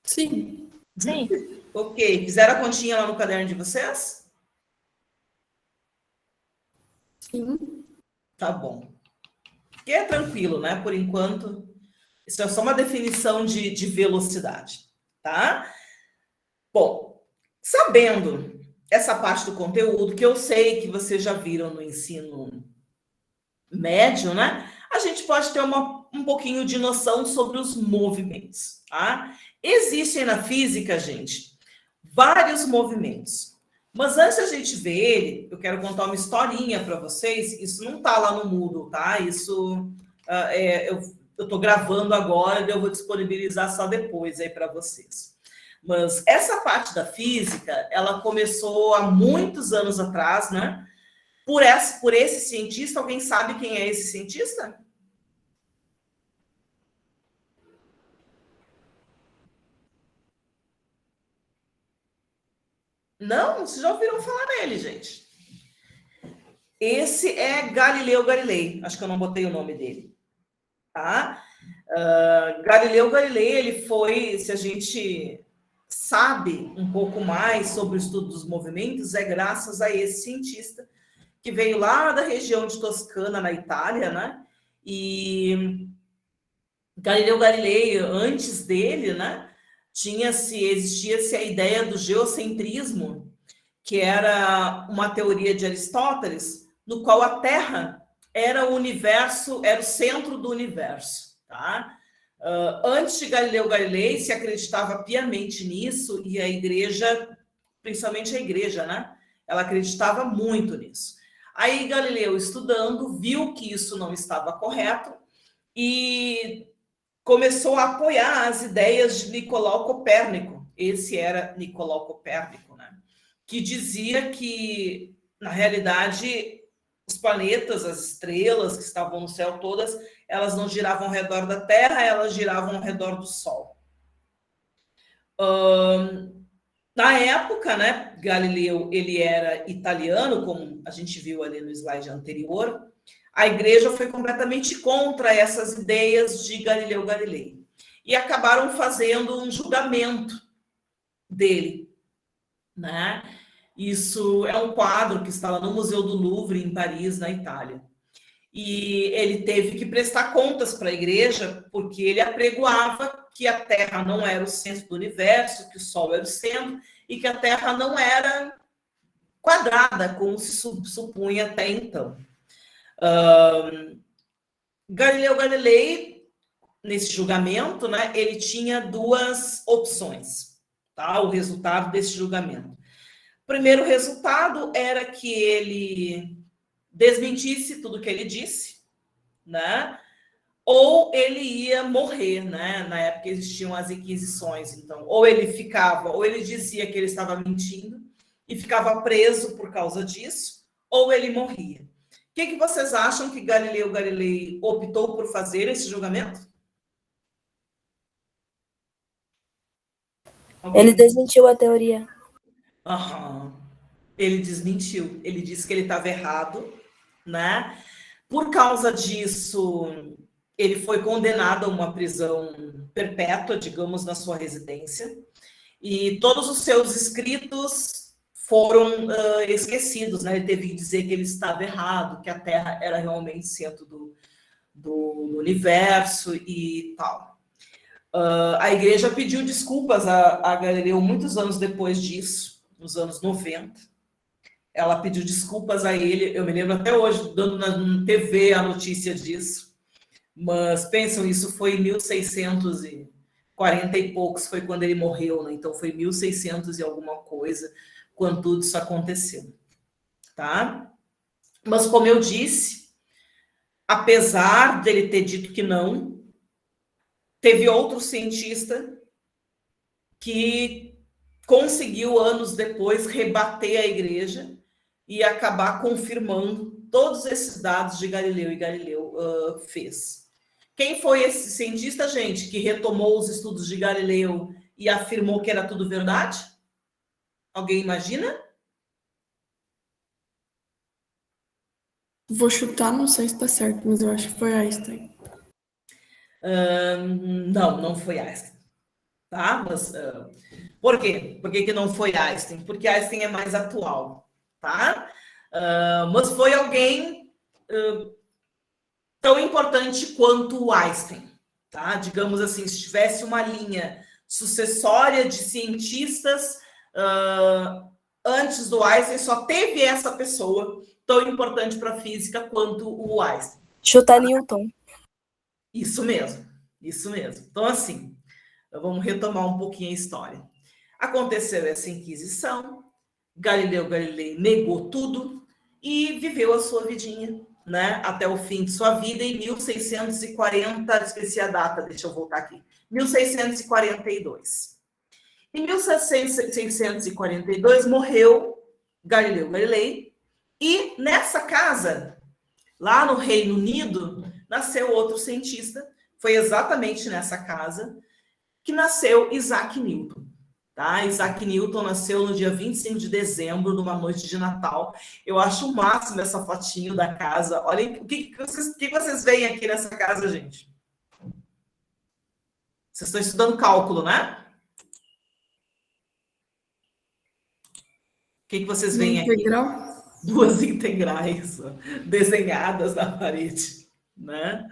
Speaker 4: Sim.
Speaker 3: Sim.
Speaker 1: Ok. Fizeram a continha lá no caderno de vocês?
Speaker 4: Sim.
Speaker 1: Tá bom. Que é tranquilo, né? Por enquanto, isso é só uma definição de velocidade, tá? Bom, sabendo essa parte do conteúdo, que eu sei que vocês já viram no ensino médio, né? A gente pode ter um pouquinho de noção sobre os movimentos, tá? Existem na física, gente, vários movimentos. Mas antes da gente ver ele, eu quero contar uma historinha para vocês. Isso não tá lá no Moodle, tá? Isso eu estou gravando agora e eu vou disponibilizar só depois aí para vocês. Mas essa parte da física, ela começou há muitos anos atrás, né? Por esse cientista. Alguém sabe quem é esse cientista? Não? Vocês já ouviram falar nele, gente? Esse é Galileu Galilei. Acho que eu não botei o nome dele. Tá? Galileu Galilei, ele foi, se a gente sabe um pouco mais sobre o estudo dos movimentos, é graças a esse cientista que veio lá da região de Toscana, na Itália, né? E Galileu Galilei, antes dele, né? Existia-se a ideia do geocentrismo, que era uma teoria de Aristóteles, no qual a Terra era o universo, era o centro do universo, tá? Antes de Galileu Galilei, se acreditava piamente nisso, e a igreja, principalmente a igreja, né? Ela acreditava muito nisso. Aí Galileu, estudando, viu que isso não estava correto e começou a apoiar as ideias de Nicolau Copérnico. Esse era Nicolau Copérnico, né? Que dizia que, na realidade, os planetas, as estrelas que estavam no céu todas, elas não giravam ao redor da Terra, elas giravam ao redor do Sol. Na época, né, Galileu, ele era italiano, como a gente viu ali no slide anterior. A igreja foi completamente contra essas ideias de Galileu Galilei. E acabaram fazendo um julgamento dele, né? Isso é um quadro que está lá no Museu do Louvre, em Paris, na Itália. E ele teve que prestar contas para a igreja, porque ele apregoava que a Terra não era o centro do universo, que o Sol era o centro, e que a Terra não era quadrada, como se supunha até então. Galileu Galilei, nesse julgamento, né, ele tinha duas opções, tá? O resultado desse julgamento. O primeiro resultado era que ele desmentisse tudo que ele disse, né? Ou ele ia morrer, né? Na época existiam as inquisições, então, ou ele dizia que ele estava mentindo e ficava preso por causa disso, ou ele morria. O que vocês acham que Galileu Galilei optou por fazer esse julgamento?
Speaker 5: Ele desmentiu a teoria.
Speaker 1: Ele desmentiu. Ele disse que ele estava errado, né? Por causa disso, ele foi condenado a uma prisão perpétua, digamos, na sua residência. E todos os seus escritos foram esquecidos, né? Ele teve que dizer que ele estava errado, que a Terra era realmente centro do universo e tal. A igreja pediu desculpas a Galileu muitos anos depois disso, nos anos 90. Ela pediu desculpas a ele, eu me lembro até hoje, dando na TV a notícia disso. Mas pensam, isso foi em 1640 e poucos, foi quando ele morreu, né? Então foi 1600 e alguma coisa, quando tudo isso aconteceu, tá? Mas como eu disse, apesar dele ter dito que não, teve outro cientista que conseguiu, anos depois, rebater a igreja e acabar confirmando todos esses dados de Galileu, e Galileu fez. Quem foi esse cientista, gente, que retomou os estudos de Galileu e afirmou que era tudo verdade? Alguém imagina?
Speaker 4: Vou chutar, não sei se tá certo, mas eu acho que foi Einstein.
Speaker 1: Não foi Einstein. Tá? Mas, por quê? Por que não foi Einstein? Porque Einstein é mais atual. Tá? Mas foi alguém tão importante quanto o Einstein. Tá? Digamos assim, se tivesse uma linha sucessória de cientistas antes do Einstein, só teve essa pessoa tão importante para a física quanto o Einstein.
Speaker 6: Chuta Newton.
Speaker 1: Isso mesmo, isso mesmo. Então, assim, vamos retomar um pouquinho a história. Aconteceu essa Inquisição, Galileu Galilei negou tudo e viveu a sua vidinha, né, até o fim de sua vida em 1640, esqueci a data, deixa eu voltar aqui, 1642. Em 1642 morreu Galileu Galilei e nessa casa, lá no Reino Unido, nasceu outro cientista, foi exatamente nessa casa que nasceu Isaac Newton. Tá? Isaac Newton nasceu no dia 25 de dezembro, numa noite de Natal. Eu acho o máximo essa fotinho da casa. Olhem, o que vocês veem aqui nessa casa, gente? Vocês estão estudando cálculo, né? O que vocês veem aqui?
Speaker 4: Integral?
Speaker 1: Duas integrais desenhadas na parede, né?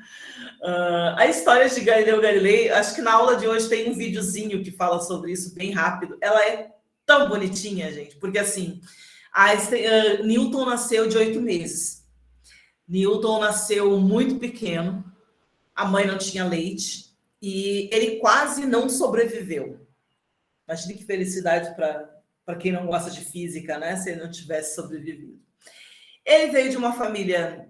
Speaker 1: A história de Galileu Galilei, acho que na aula de hoje tem um videozinho que fala sobre isso bem rápido. Ela é tão bonitinha, gente, porque assim, Newton nasceu de 8 meses. Newton nasceu muito pequeno, a mãe não tinha leite e ele quase não sobreviveu. Imagine que felicidade para quem não gosta de física, né? Se ele não tivesse sobrevivido. Ele veio de uma família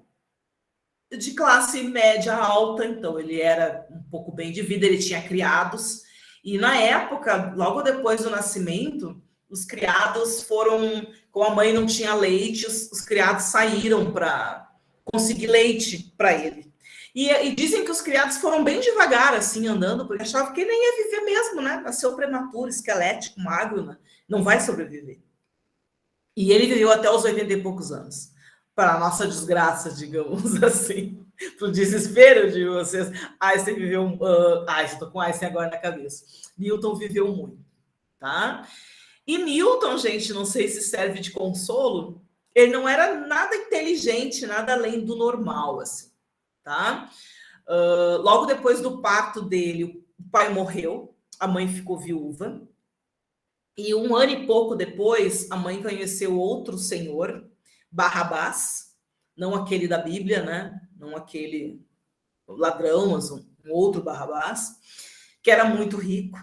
Speaker 1: de classe média alta, então ele era um pouco bem de vida, ele tinha criados, e na época, logo depois do nascimento, os criados foram, como a mãe não tinha leite, os criados saíram para conseguir leite para ele. E dizem que os criados foram bem devagar, assim, andando, porque achavam que ele nem ia viver mesmo, né? Nasceu prematuro, esquelético, magro, né? Não vai sobreviver. E ele viveu até os 80 e poucos anos. Para a nossa desgraça, digamos assim, para o desespero de vocês. Einstein viveu... estou com Einstein agora na cabeça. Newton viveu muito, tá? E Newton, gente, não sei se serve de consolo, ele não era nada inteligente, nada além do normal, assim, tá? Logo depois do parto dele, o pai morreu, a mãe ficou viúva, e um ano e pouco depois, a mãe conheceu outro senhor, Barrabás, não aquele da Bíblia, né? Não aquele ladrão, mas um outro Barrabás, que era muito rico.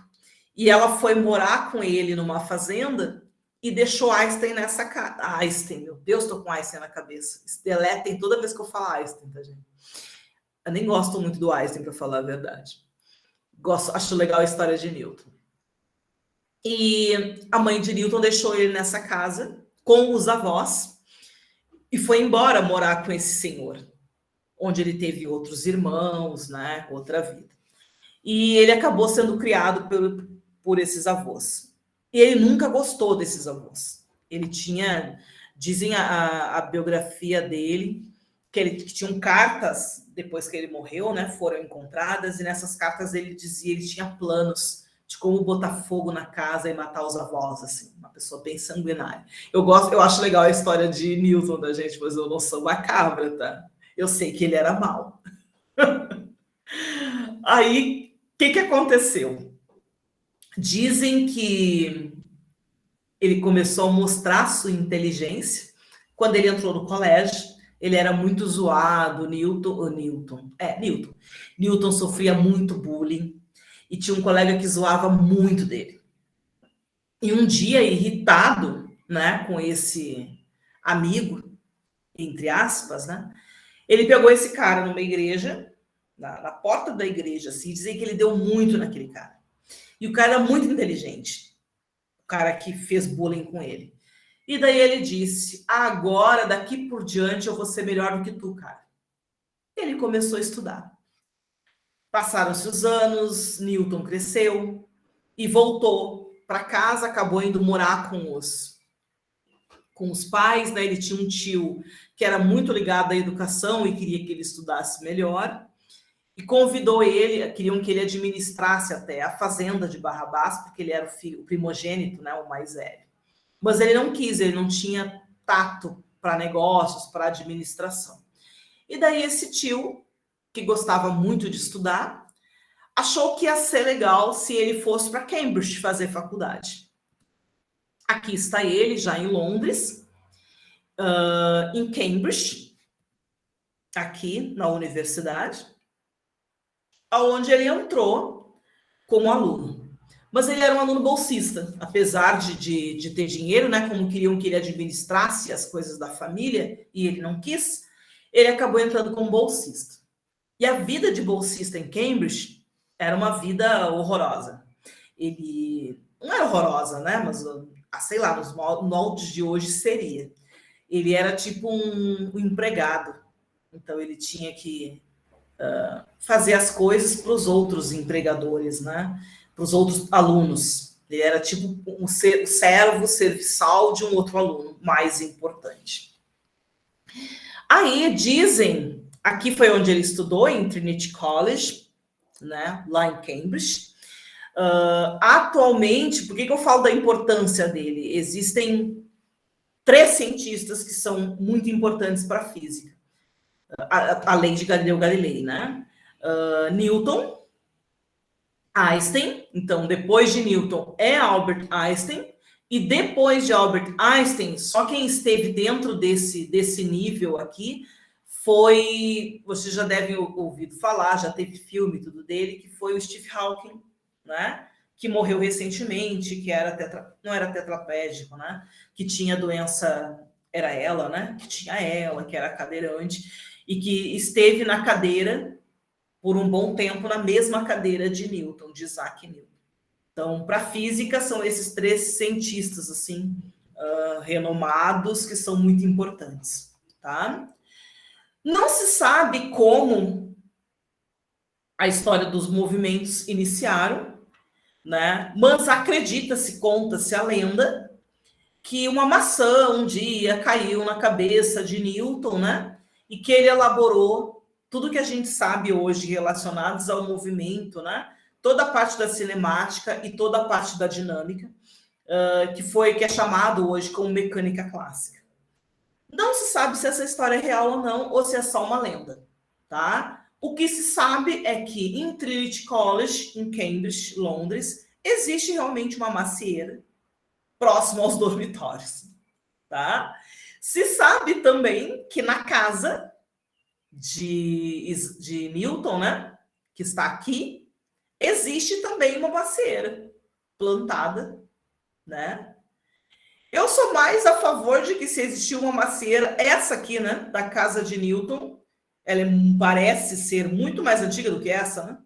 Speaker 1: E ela foi morar com ele numa fazenda e deixou Einstein nessa casa. Einstein, meu Deus, estou com Einstein na cabeça. Deletem toda vez que eu falo Einstein, tá, gente? Eu nem gosto muito do Einstein, para falar a verdade. Acho legal a história de Newton. E a mãe de Newton deixou ele nessa casa com os avós e foi embora morar com esse senhor, onde ele teve outros irmãos, né, outra vida. E ele acabou sendo criado por esses avós. E ele nunca gostou desses avós. Ele tinha, dizem a biografia dele, que tinham cartas, depois que ele morreu, né, foram encontradas, e nessas cartas ele dizia, ele tinha planos de como botar fogo na casa e matar os avós, assim, uma pessoa bem sanguinária. Eu acho legal a história de Newton, da gente, mas eu não sou macabra, tá? Eu sei que ele era mau. Aí, o que aconteceu? Dizem que ele começou a mostrar sua inteligência quando ele entrou no colégio. Ele era muito zoado, Newton sofria muito bullying e tinha um colega que zoava muito dele. E um dia, irritado, né, com esse amigo, entre aspas, né, ele pegou esse cara numa igreja, na porta da igreja, assim, e dizia que ele deu muito naquele cara. E o cara era muito inteligente, o cara que fez bullying com ele. E daí ele disse, agora, daqui por diante, eu vou ser melhor do que tu, cara. Ele começou a estudar. Passaram-se os anos, Newton cresceu, e voltou para casa, acabou indo morar com os pais, né? Ele tinha um tio que era muito ligado à educação e queria que ele estudasse melhor, e convidou ele, queriam que ele administrasse até a fazenda de Barrabás, porque ele era o primogênito, né? O mais velho. Mas ele não quis, ele não tinha tato para negócios, para administração. E daí esse tio, que gostava muito de estudar, achou que ia ser legal se ele fosse para Cambridge fazer faculdade. Aqui está ele, já em Londres, em Cambridge, aqui na universidade, onde ele entrou como aluno. Mas ele era um aluno bolsista, apesar de ter dinheiro, né? Como queriam que ele administrasse as coisas da família, e ele não quis, ele acabou entrando como bolsista. E a vida de bolsista em Cambridge era uma vida horrorosa. Ele não era horrorosa, né? Mas, sei lá, nos moldes de hoje seria. Ele era tipo um empregado. Então, ele tinha que fazer as coisas para os outros empregadores, né? Para os outros alunos. Ele era tipo um servo serviçal de um outro aluno, mais importante. Aí dizem, aqui foi onde ele estudou, em Trinity College, né? Lá em Cambridge. Atualmente, por que eu falo da importância dele? Existem 3 cientistas que são muito importantes para a física, além de Galileu Galilei, né? Newton, Einstein. Então, depois de Newton é Albert Einstein, e depois de Albert Einstein, só quem esteve dentro desse nível aqui foi, vocês já devem ouvido falar, já teve filme tudo dele, que foi o Stephen Hawking, né? Que morreu recentemente, que não era tetraplégico, né? Que tinha doença, era ela, né? Que tinha ela, que era cadeirante, e que esteve na cadeira por um bom tempo, na mesma cadeira de Newton, de Isaac Newton. Então, para a física, são esses 3 cientistas, assim, renomados, que são muito importantes, tá? Não se sabe como a história dos movimentos iniciaram, né? Mas acredita-se, conta-se a lenda, que uma maçã um dia caiu na cabeça de Newton, né? E que ele elaborou tudo que a gente sabe hoje relacionados ao movimento, né? Toda a parte da cinemática e toda a parte da dinâmica, que é chamado hoje como mecânica clássica. Não se sabe se essa história é real ou não, ou se é só uma lenda, tá? O que se sabe é que em Trinity College, em Cambridge, Londres, existe realmente uma macieira próximo aos dormitórios, tá? Se sabe também que na casa de Newton, né, que está aqui, existe também uma macieira plantada, né? Eu sou mais a favor de que se existir uma macieira, essa aqui, né, da casa de Newton, ela parece ser muito mais antiga do que essa, né?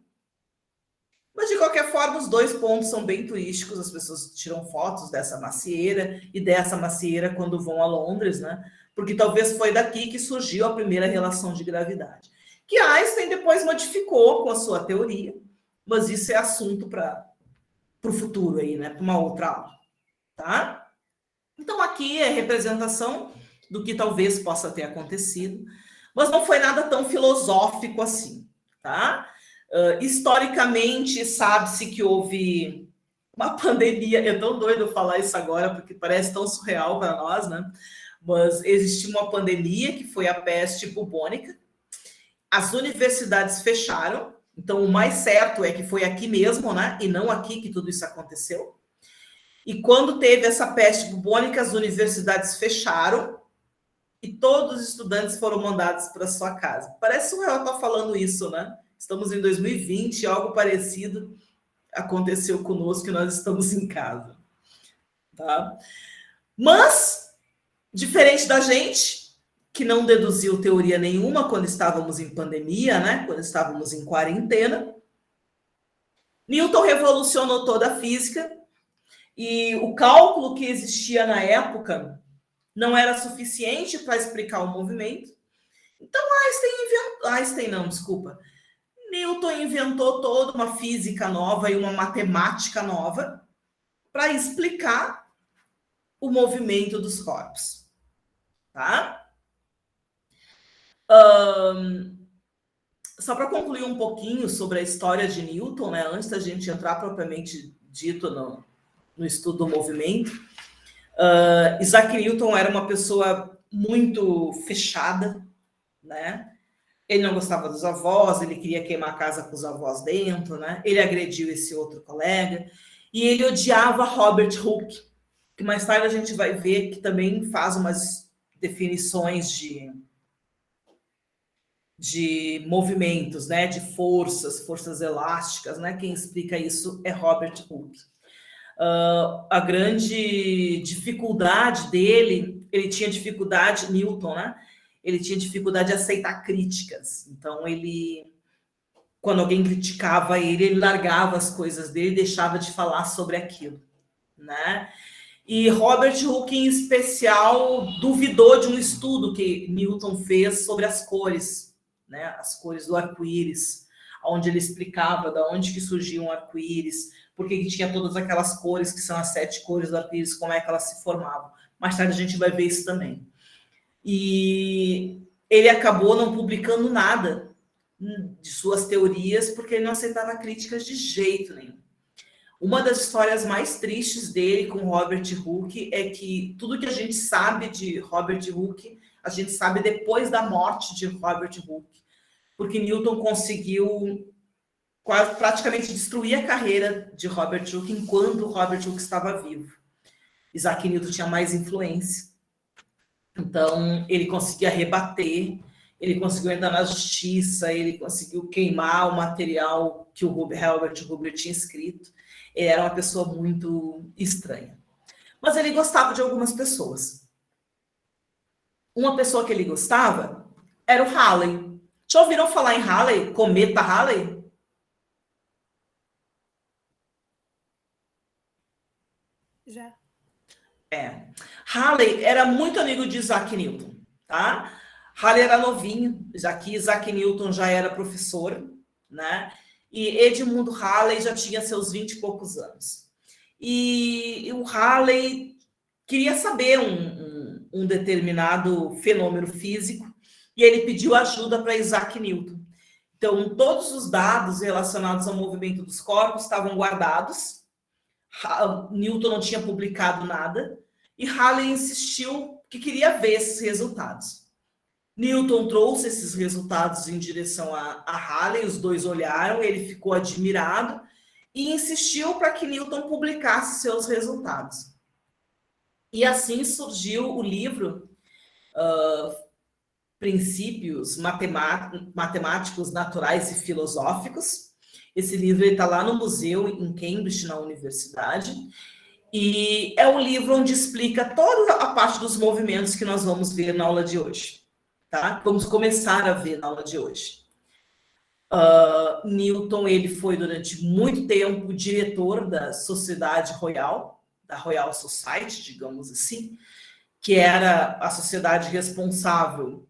Speaker 1: Mas, de qualquer forma, os 2 pontos são bem turísticos, as pessoas tiram fotos dessa macieira e dessa macieira quando vão a Londres, né? Porque talvez foi daqui que surgiu a primeira relação de gravidade, que Einstein depois modificou com a sua teoria, mas isso é assunto para o futuro aí, né? Para uma outra aula, tá? Então, aqui é representação do que talvez possa ter acontecido, mas não foi nada tão filosófico assim, tá? Historicamente, sabe-se que houve uma pandemia. É tão doido falar isso agora, porque parece tão surreal para nós, né? Mas existiu uma pandemia, que foi a peste bubônica. As universidades fecharam, então o mais certo é que foi aqui mesmo, né? E não aqui que tudo isso aconteceu. E quando teve essa peste bubônica, as universidades fecharam e todos os estudantes foram mandados para sua casa. Parece surreal estar falando isso, né? Estamos em 2020 e algo parecido aconteceu conosco, que nós estamos em casa, tá? Mas, diferente da gente, que não deduziu teoria nenhuma quando estávamos em pandemia, né? Quando estávamos em quarentena, Newton revolucionou toda a física e o cálculo que existia na época não era suficiente para explicar o movimento. Então, Newton inventou toda uma física nova e uma matemática nova para explicar o movimento dos corpos, tá? Só para concluir um pouquinho sobre a história de Newton, né, antes da gente entrar propriamente dito no estudo do movimento, Isaac Newton era uma pessoa muito fechada, né? Ele não gostava dos avós, ele queria queimar a casa com os avós dentro, né? Ele agrediu esse outro colega e ele odiava Robert Hooke, que mais tarde a gente vai ver que também faz umas definições de movimentos, né? De forças elásticas, né? Quem explica isso é Robert Hooke. A grande dificuldade dele, ele tinha dificuldade, Newton, né? Ele tinha dificuldade de aceitar críticas. Então, quando alguém criticava ele largava as coisas dele e deixava de falar sobre aquilo, né? E Robert Hooke, em especial, duvidou de um estudo que Newton fez sobre as cores, né? As cores do arco-íris, onde ele explicava de onde que surgiam o arco-íris, por que tinha todas aquelas cores, que são as 7 cores do arco-íris, como é que elas se formavam. Mais tarde a gente vai ver isso também. E ele acabou não publicando nada de suas teorias, porque ele não aceitava críticas de jeito nenhum. Uma das histórias mais tristes dele com Robert Hooke é que tudo que a gente sabe de Robert Hooke, a gente sabe depois da morte de Robert Hooke, porque Newton conseguiu praticamente destruir a carreira de Robert Hooke enquanto Robert Hooke estava vivo. Isaac Newton tinha mais influência. Então, ele conseguia rebater, ele conseguiu entrar na justiça, ele conseguiu queimar o material que o Robert Hooke tinha escrito. Ele era uma pessoa muito estranha. Mas ele gostava de algumas pessoas. Uma pessoa que ele gostava era o Halley. Já ouviram falar em Halley? Cometa Halley?
Speaker 3: Já.
Speaker 1: Halley era muito amigo de Isaac Newton, tá? Halley era novinho, já que Isaac Newton já era professor, né? E Edmund Halley já tinha seus 20 e poucos anos. E o Halley queria saber um determinado fenômeno físico e ele pediu ajuda para Isaac Newton. Então, todos os dados relacionados ao movimento dos corpos estavam guardados. Newton não tinha publicado nada e Halley insistiu que queria ver esses resultados. Newton trouxe esses resultados em direção a Halley, os dois olharam, ele ficou admirado e insistiu para que Newton publicasse seus resultados. E assim surgiu o livro Princípios Matemáticos, Naturais e Filosóficos. Esse livro está lá no museu em Cambridge, na universidade, e é um livro onde explica toda a parte dos movimentos que nós vamos ver na aula de hoje. Tá? Vamos começar a ver na aula de hoje. Newton, ele foi durante muito tempo diretor da Sociedade Royal, da Royal Society, digamos assim, que era a sociedade responsável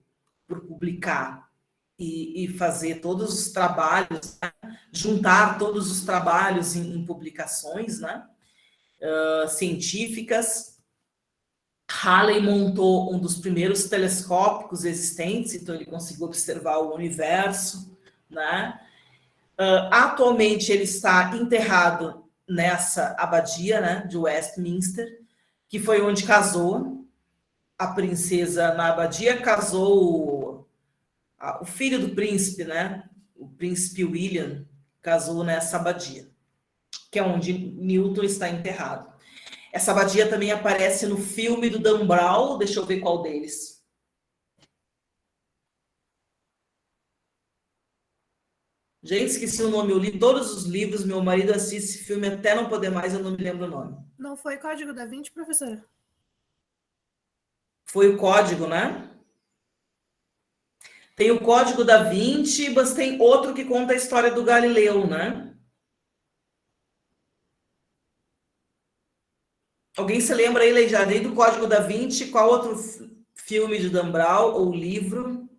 Speaker 1: por publicar e fazer todos os trabalhos, né? Juntar todos os trabalhos em publicações, né? Científicas. Halley montou um dos primeiros telescópicos existentes, então ele conseguiu observar o universo, né? Atualmente ele está enterrado nessa abadia, né, de Westminster, que foi onde casou a princesa. Na abadia casou o filho do príncipe, né? O príncipe William casou nessa abadia, que é onde Newton está enterrado. Essa abadia também aparece no filme do Dan Brown, deixa eu ver qual deles. Gente, esqueci o nome, eu li todos os livros, meu marido assiste esse filme até não poder mais, eu não me lembro o nome.
Speaker 3: Não foi Código da Vinci, professora?
Speaker 1: Foi o Código, né? Tem o Código da Vinci, mas tem outro que conta a história do Galileu, né? Alguém se lembra aí, Leijardim, do Código da Vinci? Qual outro filme de Dan Brown ou livro?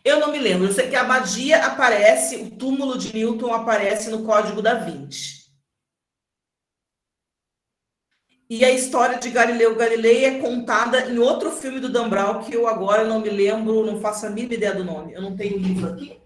Speaker 1: Eu não me lembro. Eu sei que a abadia aparece, o túmulo de Newton aparece no Código da Vinci. E a história de Galileu Galilei é contada em outro filme do Dan Brown, que eu agora não me lembro, não faço a mínima ideia do nome. Eu não tenho o livro aqui.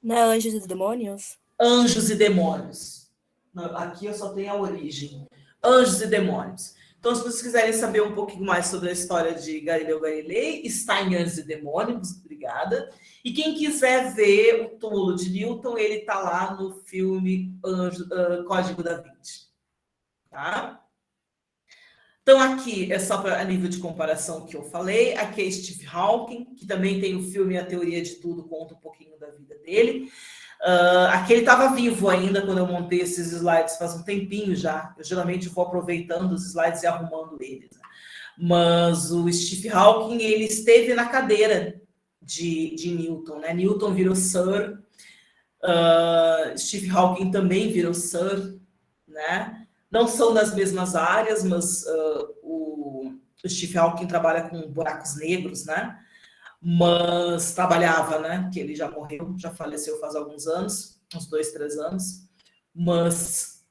Speaker 6: Não é Anjos e Demônios?
Speaker 1: Anjos e Demônios. Não, aqui eu só tenho a origem. Anjos e Demônios. Então, se vocês quiserem saber um pouquinho mais sobre a história de Galileu Galilei, está em Anjos e Demônios, obrigada. E quem quiser ver o túmulo de Newton, ele está lá no filme Código da Vinci. Tá? Então, aqui é só para a nível de comparação que eu falei. Aqui é Steve Hawking, que também tem o filme A Teoria de Tudo, conta um pouquinho da vida dele. Aqui ele estava vivo ainda quando eu montei esses slides, faz um tempinho já. Eu geralmente vou aproveitando os slides e arrumando eles. Mas o Steve Hawking, ele esteve na cadeira de Newton, né? Newton virou Sir, Steve Hawking também virou Sir, né? Não são das mesmas áreas, mas o Steve Hawking trabalha com buracos negros, né? Mas trabalhava, né? Que ele já morreu, já faleceu faz alguns anos, uns 2, 3 anos. Mas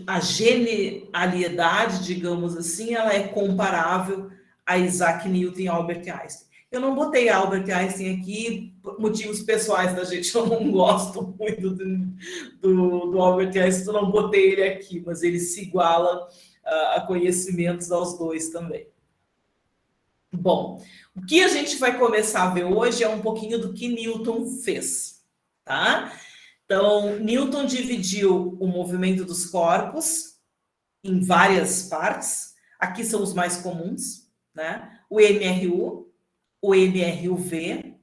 Speaker 1: a genialidade, digamos assim, ela é comparável a Isaac Newton e Albert Einstein. Eu não botei Albert Einstein aqui por motivos pessoais da gente, eu não gosto muito do Albert Einstein, eu não botei ele aqui, mas ele se iguala a conhecimentos aos dois também. Bom, o que a gente vai começar a ver hoje é um pouquinho do que Newton fez, tá? Então, Newton dividiu o movimento dos corpos em várias partes. Aqui são os mais comuns, né? O MRU, o MRUV,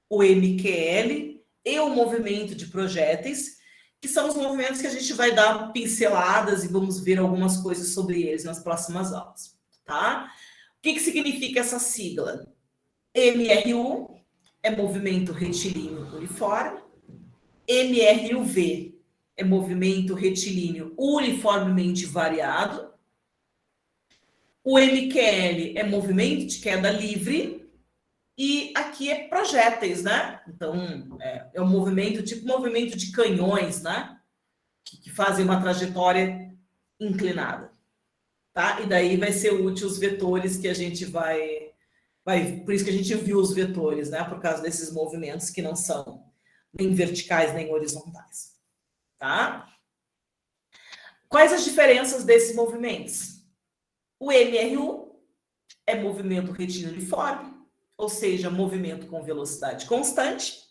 Speaker 1: o MQL e o movimento de projéteis, que são os movimentos que a gente vai dar pinceladas e vamos ver algumas coisas sobre eles nas próximas aulas, tá? O que significa essa sigla? MRU é movimento retilíneo uniforme, MRUV é movimento retilíneo uniformemente variado, o MQL é movimento de queda livre, e aqui é projéteis, né? Então, é um movimento, tipo movimento de canhões, né? Que fazem uma trajetória inclinada, tá? E daí vai ser útil os vetores que a gente vai... Por isso que a gente viu os vetores, né? Por causa desses movimentos que não são nem verticais, nem horizontais, tá? Quais as diferenças desses movimentos? O MRU é movimento retilíneo uniforme, ou seja, movimento com velocidade constante.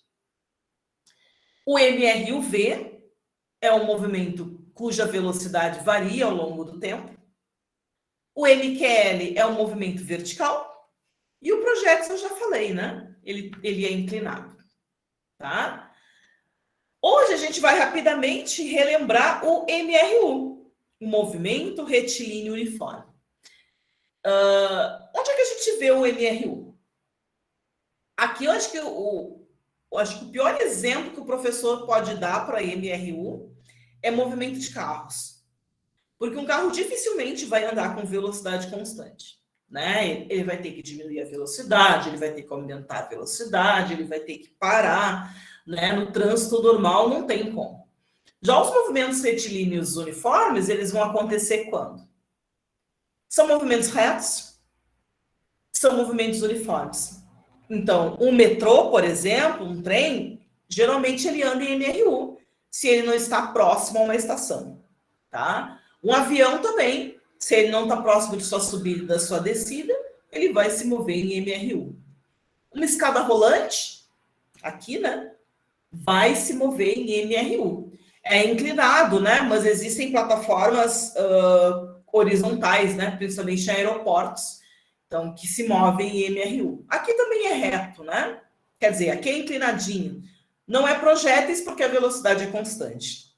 Speaker 1: O MRUV é um movimento cuja velocidade varia ao longo do tempo. O MQL é um movimento vertical. E o projétil eu já falei, né? Ele é inclinado, tá? Hoje a gente vai rapidamente relembrar o MRU, o movimento retilíneo uniforme. Onde é que a gente vê o MRU? Aqui eu acho que o pior exemplo que o professor pode dar para MRU é movimento de carros. Porque um carro dificilmente vai andar com velocidade constante, né? Ele vai ter que diminuir a velocidade, ele vai ter que aumentar a velocidade, ele vai ter que parar, né? No trânsito normal não tem como. Já os movimentos retilíneos uniformes, eles vão acontecer quando? São movimentos retos, são movimentos uniformes. Então, um metrô, por exemplo, um trem, geralmente ele anda em MRU, se ele não está próximo a uma estação, tá? Um avião também, se ele não está próximo de sua subida e da sua descida, ele vai se mover em MRU. Uma escada rolante, aqui, né, vai se mover em MRU. É inclinado, né, mas existem plataformas horizontais, né, principalmente em aeroportos, então, que se movem em MRU. Aqui também é reto, né? Quer dizer, aqui é inclinadinho. Não é projéteis porque a velocidade é constante.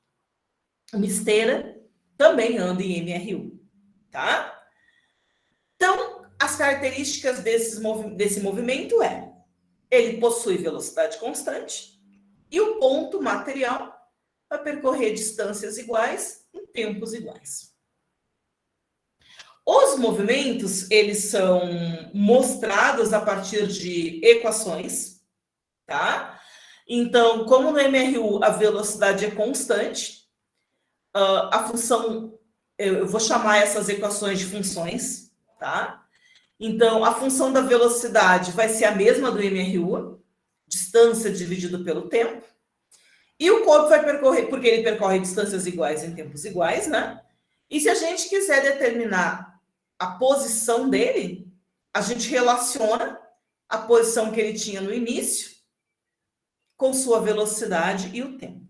Speaker 1: Uma esteira também anda em MRU, tá? Então, as características desse movimento ele possui velocidade constante e o ponto material vai percorrer distâncias iguais em tempos iguais. Os movimentos, eles são mostrados a partir de equações, tá? Então, como no MRU a velocidade é constante, a função, eu vou chamar essas equações de funções, tá? Então, a função da velocidade vai ser a mesma do MRU, distância dividido pelo tempo, e o corpo vai percorrer, porque ele percorre distâncias iguais em tempos iguais, né? E se a gente quiser determinar a posição dele, a gente relaciona a posição que ele tinha no início com sua velocidade e o tempo,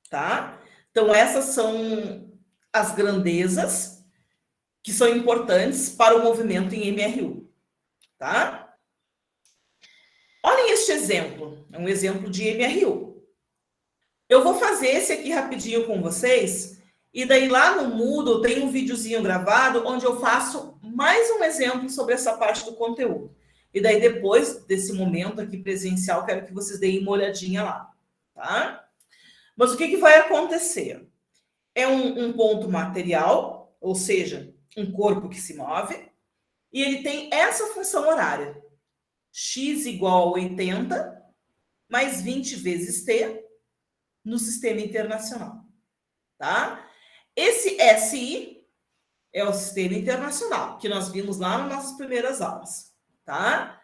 Speaker 1: tá? Então, essas são as grandezas que são importantes para o movimento em MRU, tá? Olhem este exemplo, é um exemplo de MRU. Eu vou fazer esse aqui rapidinho com vocês, e daí lá no Moodle tem um videozinho gravado onde eu faço mais um exemplo sobre essa parte do conteúdo. E daí depois desse momento aqui presencial, quero que vocês deem uma olhadinha lá, tá? Mas o que vai acontecer? É um ponto material, ou seja, um corpo que se move, e ele tem essa função horária. X igual a 80 mais 20 vezes t no sistema internacional, tá? Esse SI é o sistema internacional, que nós vimos lá nas nossas primeiras aulas, tá?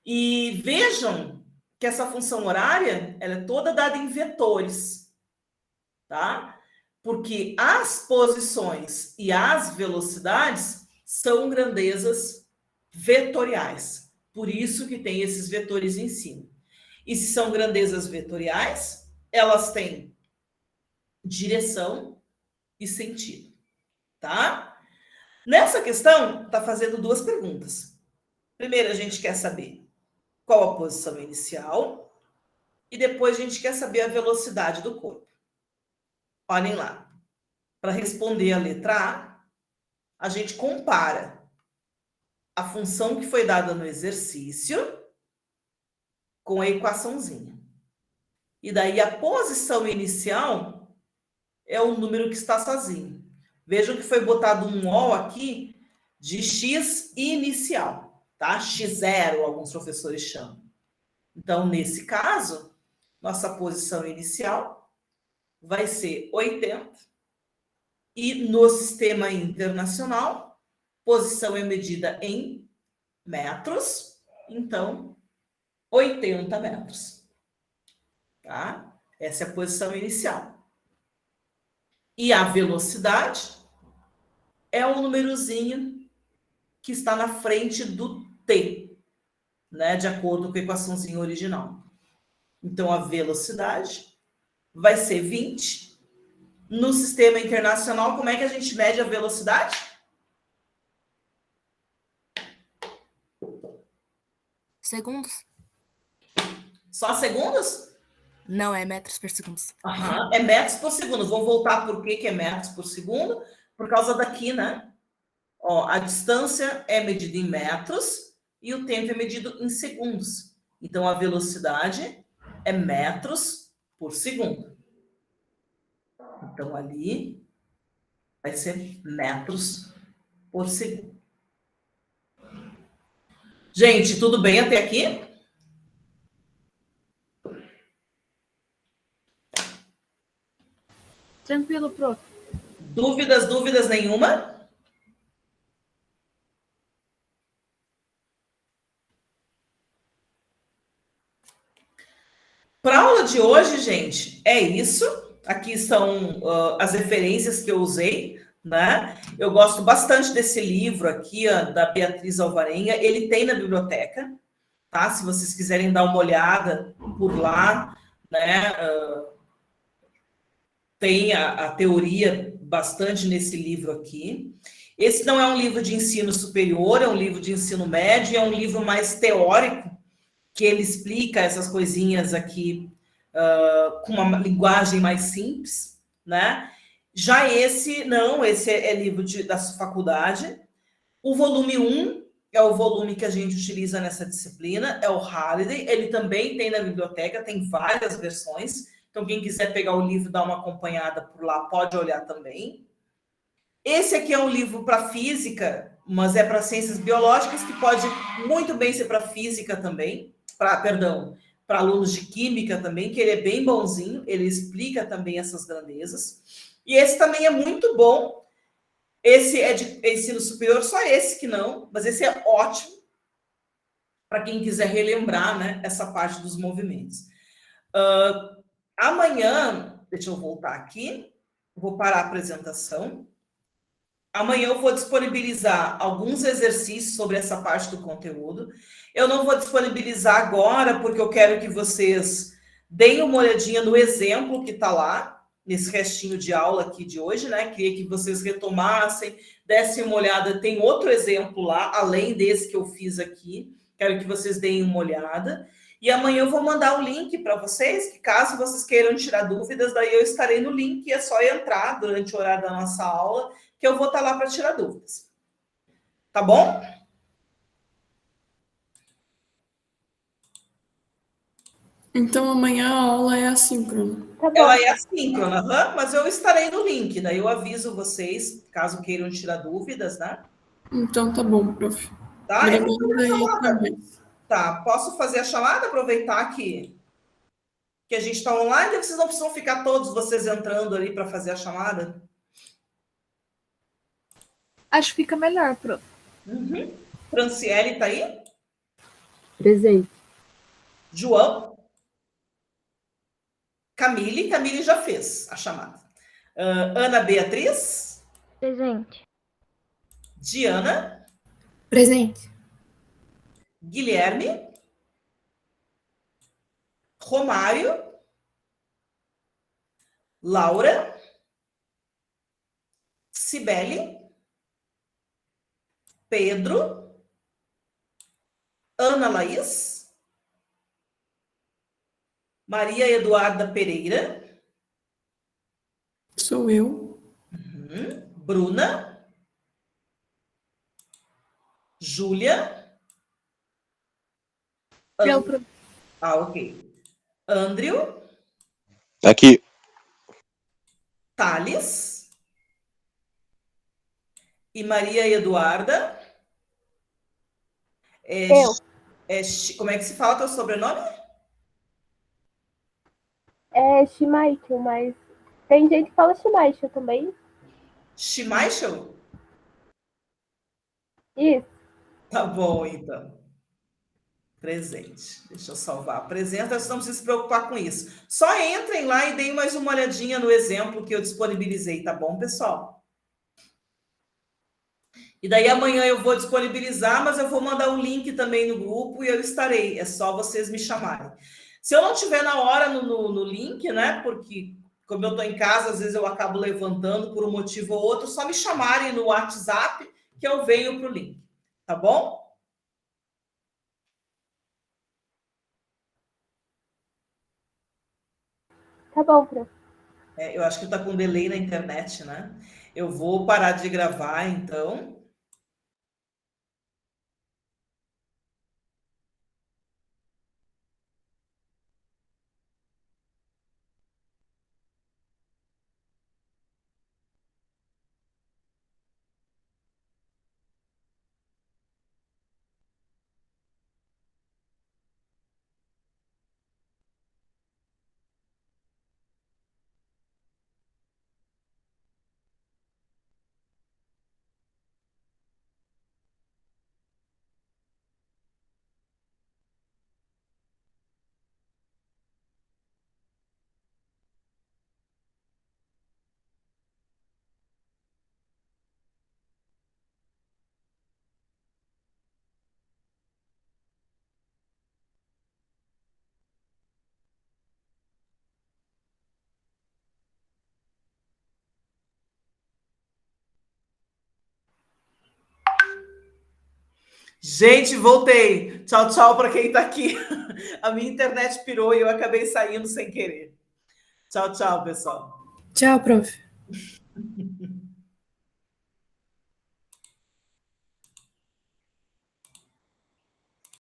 Speaker 1: E vejam que essa função horária, ela é toda dada em vetores, tá? Porque as posições e as velocidades são grandezas vetoriais. Por isso que tem esses vetores em cima. E se são grandezas vetoriais, elas têm direção e sentido, tá? Nessa questão, está fazendo duas perguntas. Primeiro, a gente quer saber qual a posição inicial e depois a gente quer saber a velocidade do corpo. Olhem lá. Para responder a letra A gente compara a função que foi dada no exercício com a equaçãozinha. E daí a posição inicial é o número que está sozinho. Vejam que foi botado um O aqui de X inicial, tá? X0, alguns professores chamam. Então, nesse caso, nossa posição inicial vai ser 80. E no sistema internacional, posição é medida em metros, então, 80 metros. Tá? Essa é a posição inicial. E a velocidade é o númerozinho que está na frente do T, né? De acordo com a equaçãozinha original. Então, a velocidade vai ser 20. No sistema internacional, como é que a gente mede a velocidade?
Speaker 6: Segundos?
Speaker 1: Só segundos?
Speaker 6: Não, é metros por segundo.
Speaker 1: É metros por segundo. Vou voltar por que é metros por segundo. Por causa daqui, né? Ó, a distância é medida em metros e o tempo é medido em segundos. Então, a velocidade é metros por segundo. Então, ali vai ser metros por segundo. Gente, tudo bem até aqui?
Speaker 3: Tranquilo, prof.
Speaker 1: Dúvidas nenhuma? Para a aula de hoje, gente, é isso. Aqui são as referências que eu usei, né? Eu gosto bastante desse livro aqui, da Beatriz Alvarenga. Ele tem na biblioteca, tá? Se vocês quiserem dar uma olhada por lá, né? Tem a teoria bastante nesse livro aqui. Esse não é um livro de ensino superior, é um livro de ensino médio, é um livro mais teórico, que ele explica essas coisinhas aqui com uma linguagem mais simples, né? Já esse, não, esse é livro da faculdade. O volume 1 é o volume que a gente utiliza nessa disciplina, é o Halliday. Ele também tem na biblioteca, tem várias versões. Então, quem quiser pegar o livro e dar uma acompanhada por lá, pode olhar também. Esse aqui é um livro para física, mas é para ciências biológicas, que pode muito bem ser para física também, para alunos de química também, que ele é bem bonzinho, ele explica também essas grandezas. E esse também é muito bom. Esse é de ensino superior, só esse que não, mas esse é ótimo para quem quiser relembrar, né, essa parte dos movimentos. Amanhã, deixa eu voltar aqui, vou parar a apresentação. Amanhã eu vou disponibilizar alguns exercícios sobre essa parte do conteúdo. Eu não vou disponibilizar agora, porque eu quero que vocês deem uma olhadinha no exemplo que está lá, nesse restinho de aula aqui de hoje, né? Queria que vocês retomassem, dessem uma olhada. Tem outro exemplo lá, além desse que eu fiz aqui. Quero que vocês deem uma olhada. E amanhã eu vou mandar o link para vocês, que caso vocês queiram tirar dúvidas, daí eu estarei no link, e é só entrar durante o horário da nossa aula, que eu vou estar lá para tirar dúvidas. Tá bom?
Speaker 4: Então amanhã a aula é assíncrona.
Speaker 5: Tá bom.
Speaker 1: Ela é assíncrona, mas eu estarei no link, daí eu aviso vocês, caso queiram tirar dúvidas, né?
Speaker 4: Então tá bom, prof.
Speaker 1: Tá?
Speaker 4: Obrigada e até mais.
Speaker 1: Tá, posso fazer a chamada, aproveitar que a gente está online, vocês não precisam ficar todos vocês entrando ali para fazer a chamada?
Speaker 3: Acho que fica melhor, prof.
Speaker 1: Franciele está aí?
Speaker 7: Presente.
Speaker 1: João? Camille já fez a chamada. Ana Beatriz?
Speaker 5: Presente.
Speaker 1: Diana?
Speaker 3: Presente.
Speaker 1: Guilherme? Romário? Laura? Cibele? Pedro? Ana Laís? Maria Eduarda Pereira?
Speaker 4: Sou eu.
Speaker 1: Bruna? Júlia?
Speaker 3: Eu, prof.
Speaker 1: Ok. Andrew?
Speaker 8: Aqui.
Speaker 1: Thales? E Maria Eduarda?
Speaker 5: Eu.
Speaker 1: Como é que se fala teu sobrenome?
Speaker 5: É Schmeichel, mas tem gente que fala Schmeichel também.
Speaker 1: Schmeichel?
Speaker 5: Isso.
Speaker 1: Tá bom, então. Presente. Deixa eu salvar a presença, vocês não precisam se preocupar com isso. Só entrem lá e deem mais uma olhadinha no exemplo que eu disponibilizei, tá bom, pessoal? E daí amanhã eu vou disponibilizar, mas eu vou mandar um link também no grupo e eu estarei. É só vocês me chamarem. Se eu não estiver na hora no link, né? Porque como eu estou em casa, às vezes eu acabo levantando por um motivo ou outro, só me chamarem no WhatsApp que eu venho para o link. Tá bom?
Speaker 5: Tá bom, prof.
Speaker 1: Eu acho que está com delay na internet, né? Eu vou parar de gravar, então. Gente, voltei. Tchau, tchau para quem está aqui. A minha internet pirou e eu acabei saindo sem querer. Tchau, tchau, pessoal.
Speaker 3: Tchau, prof.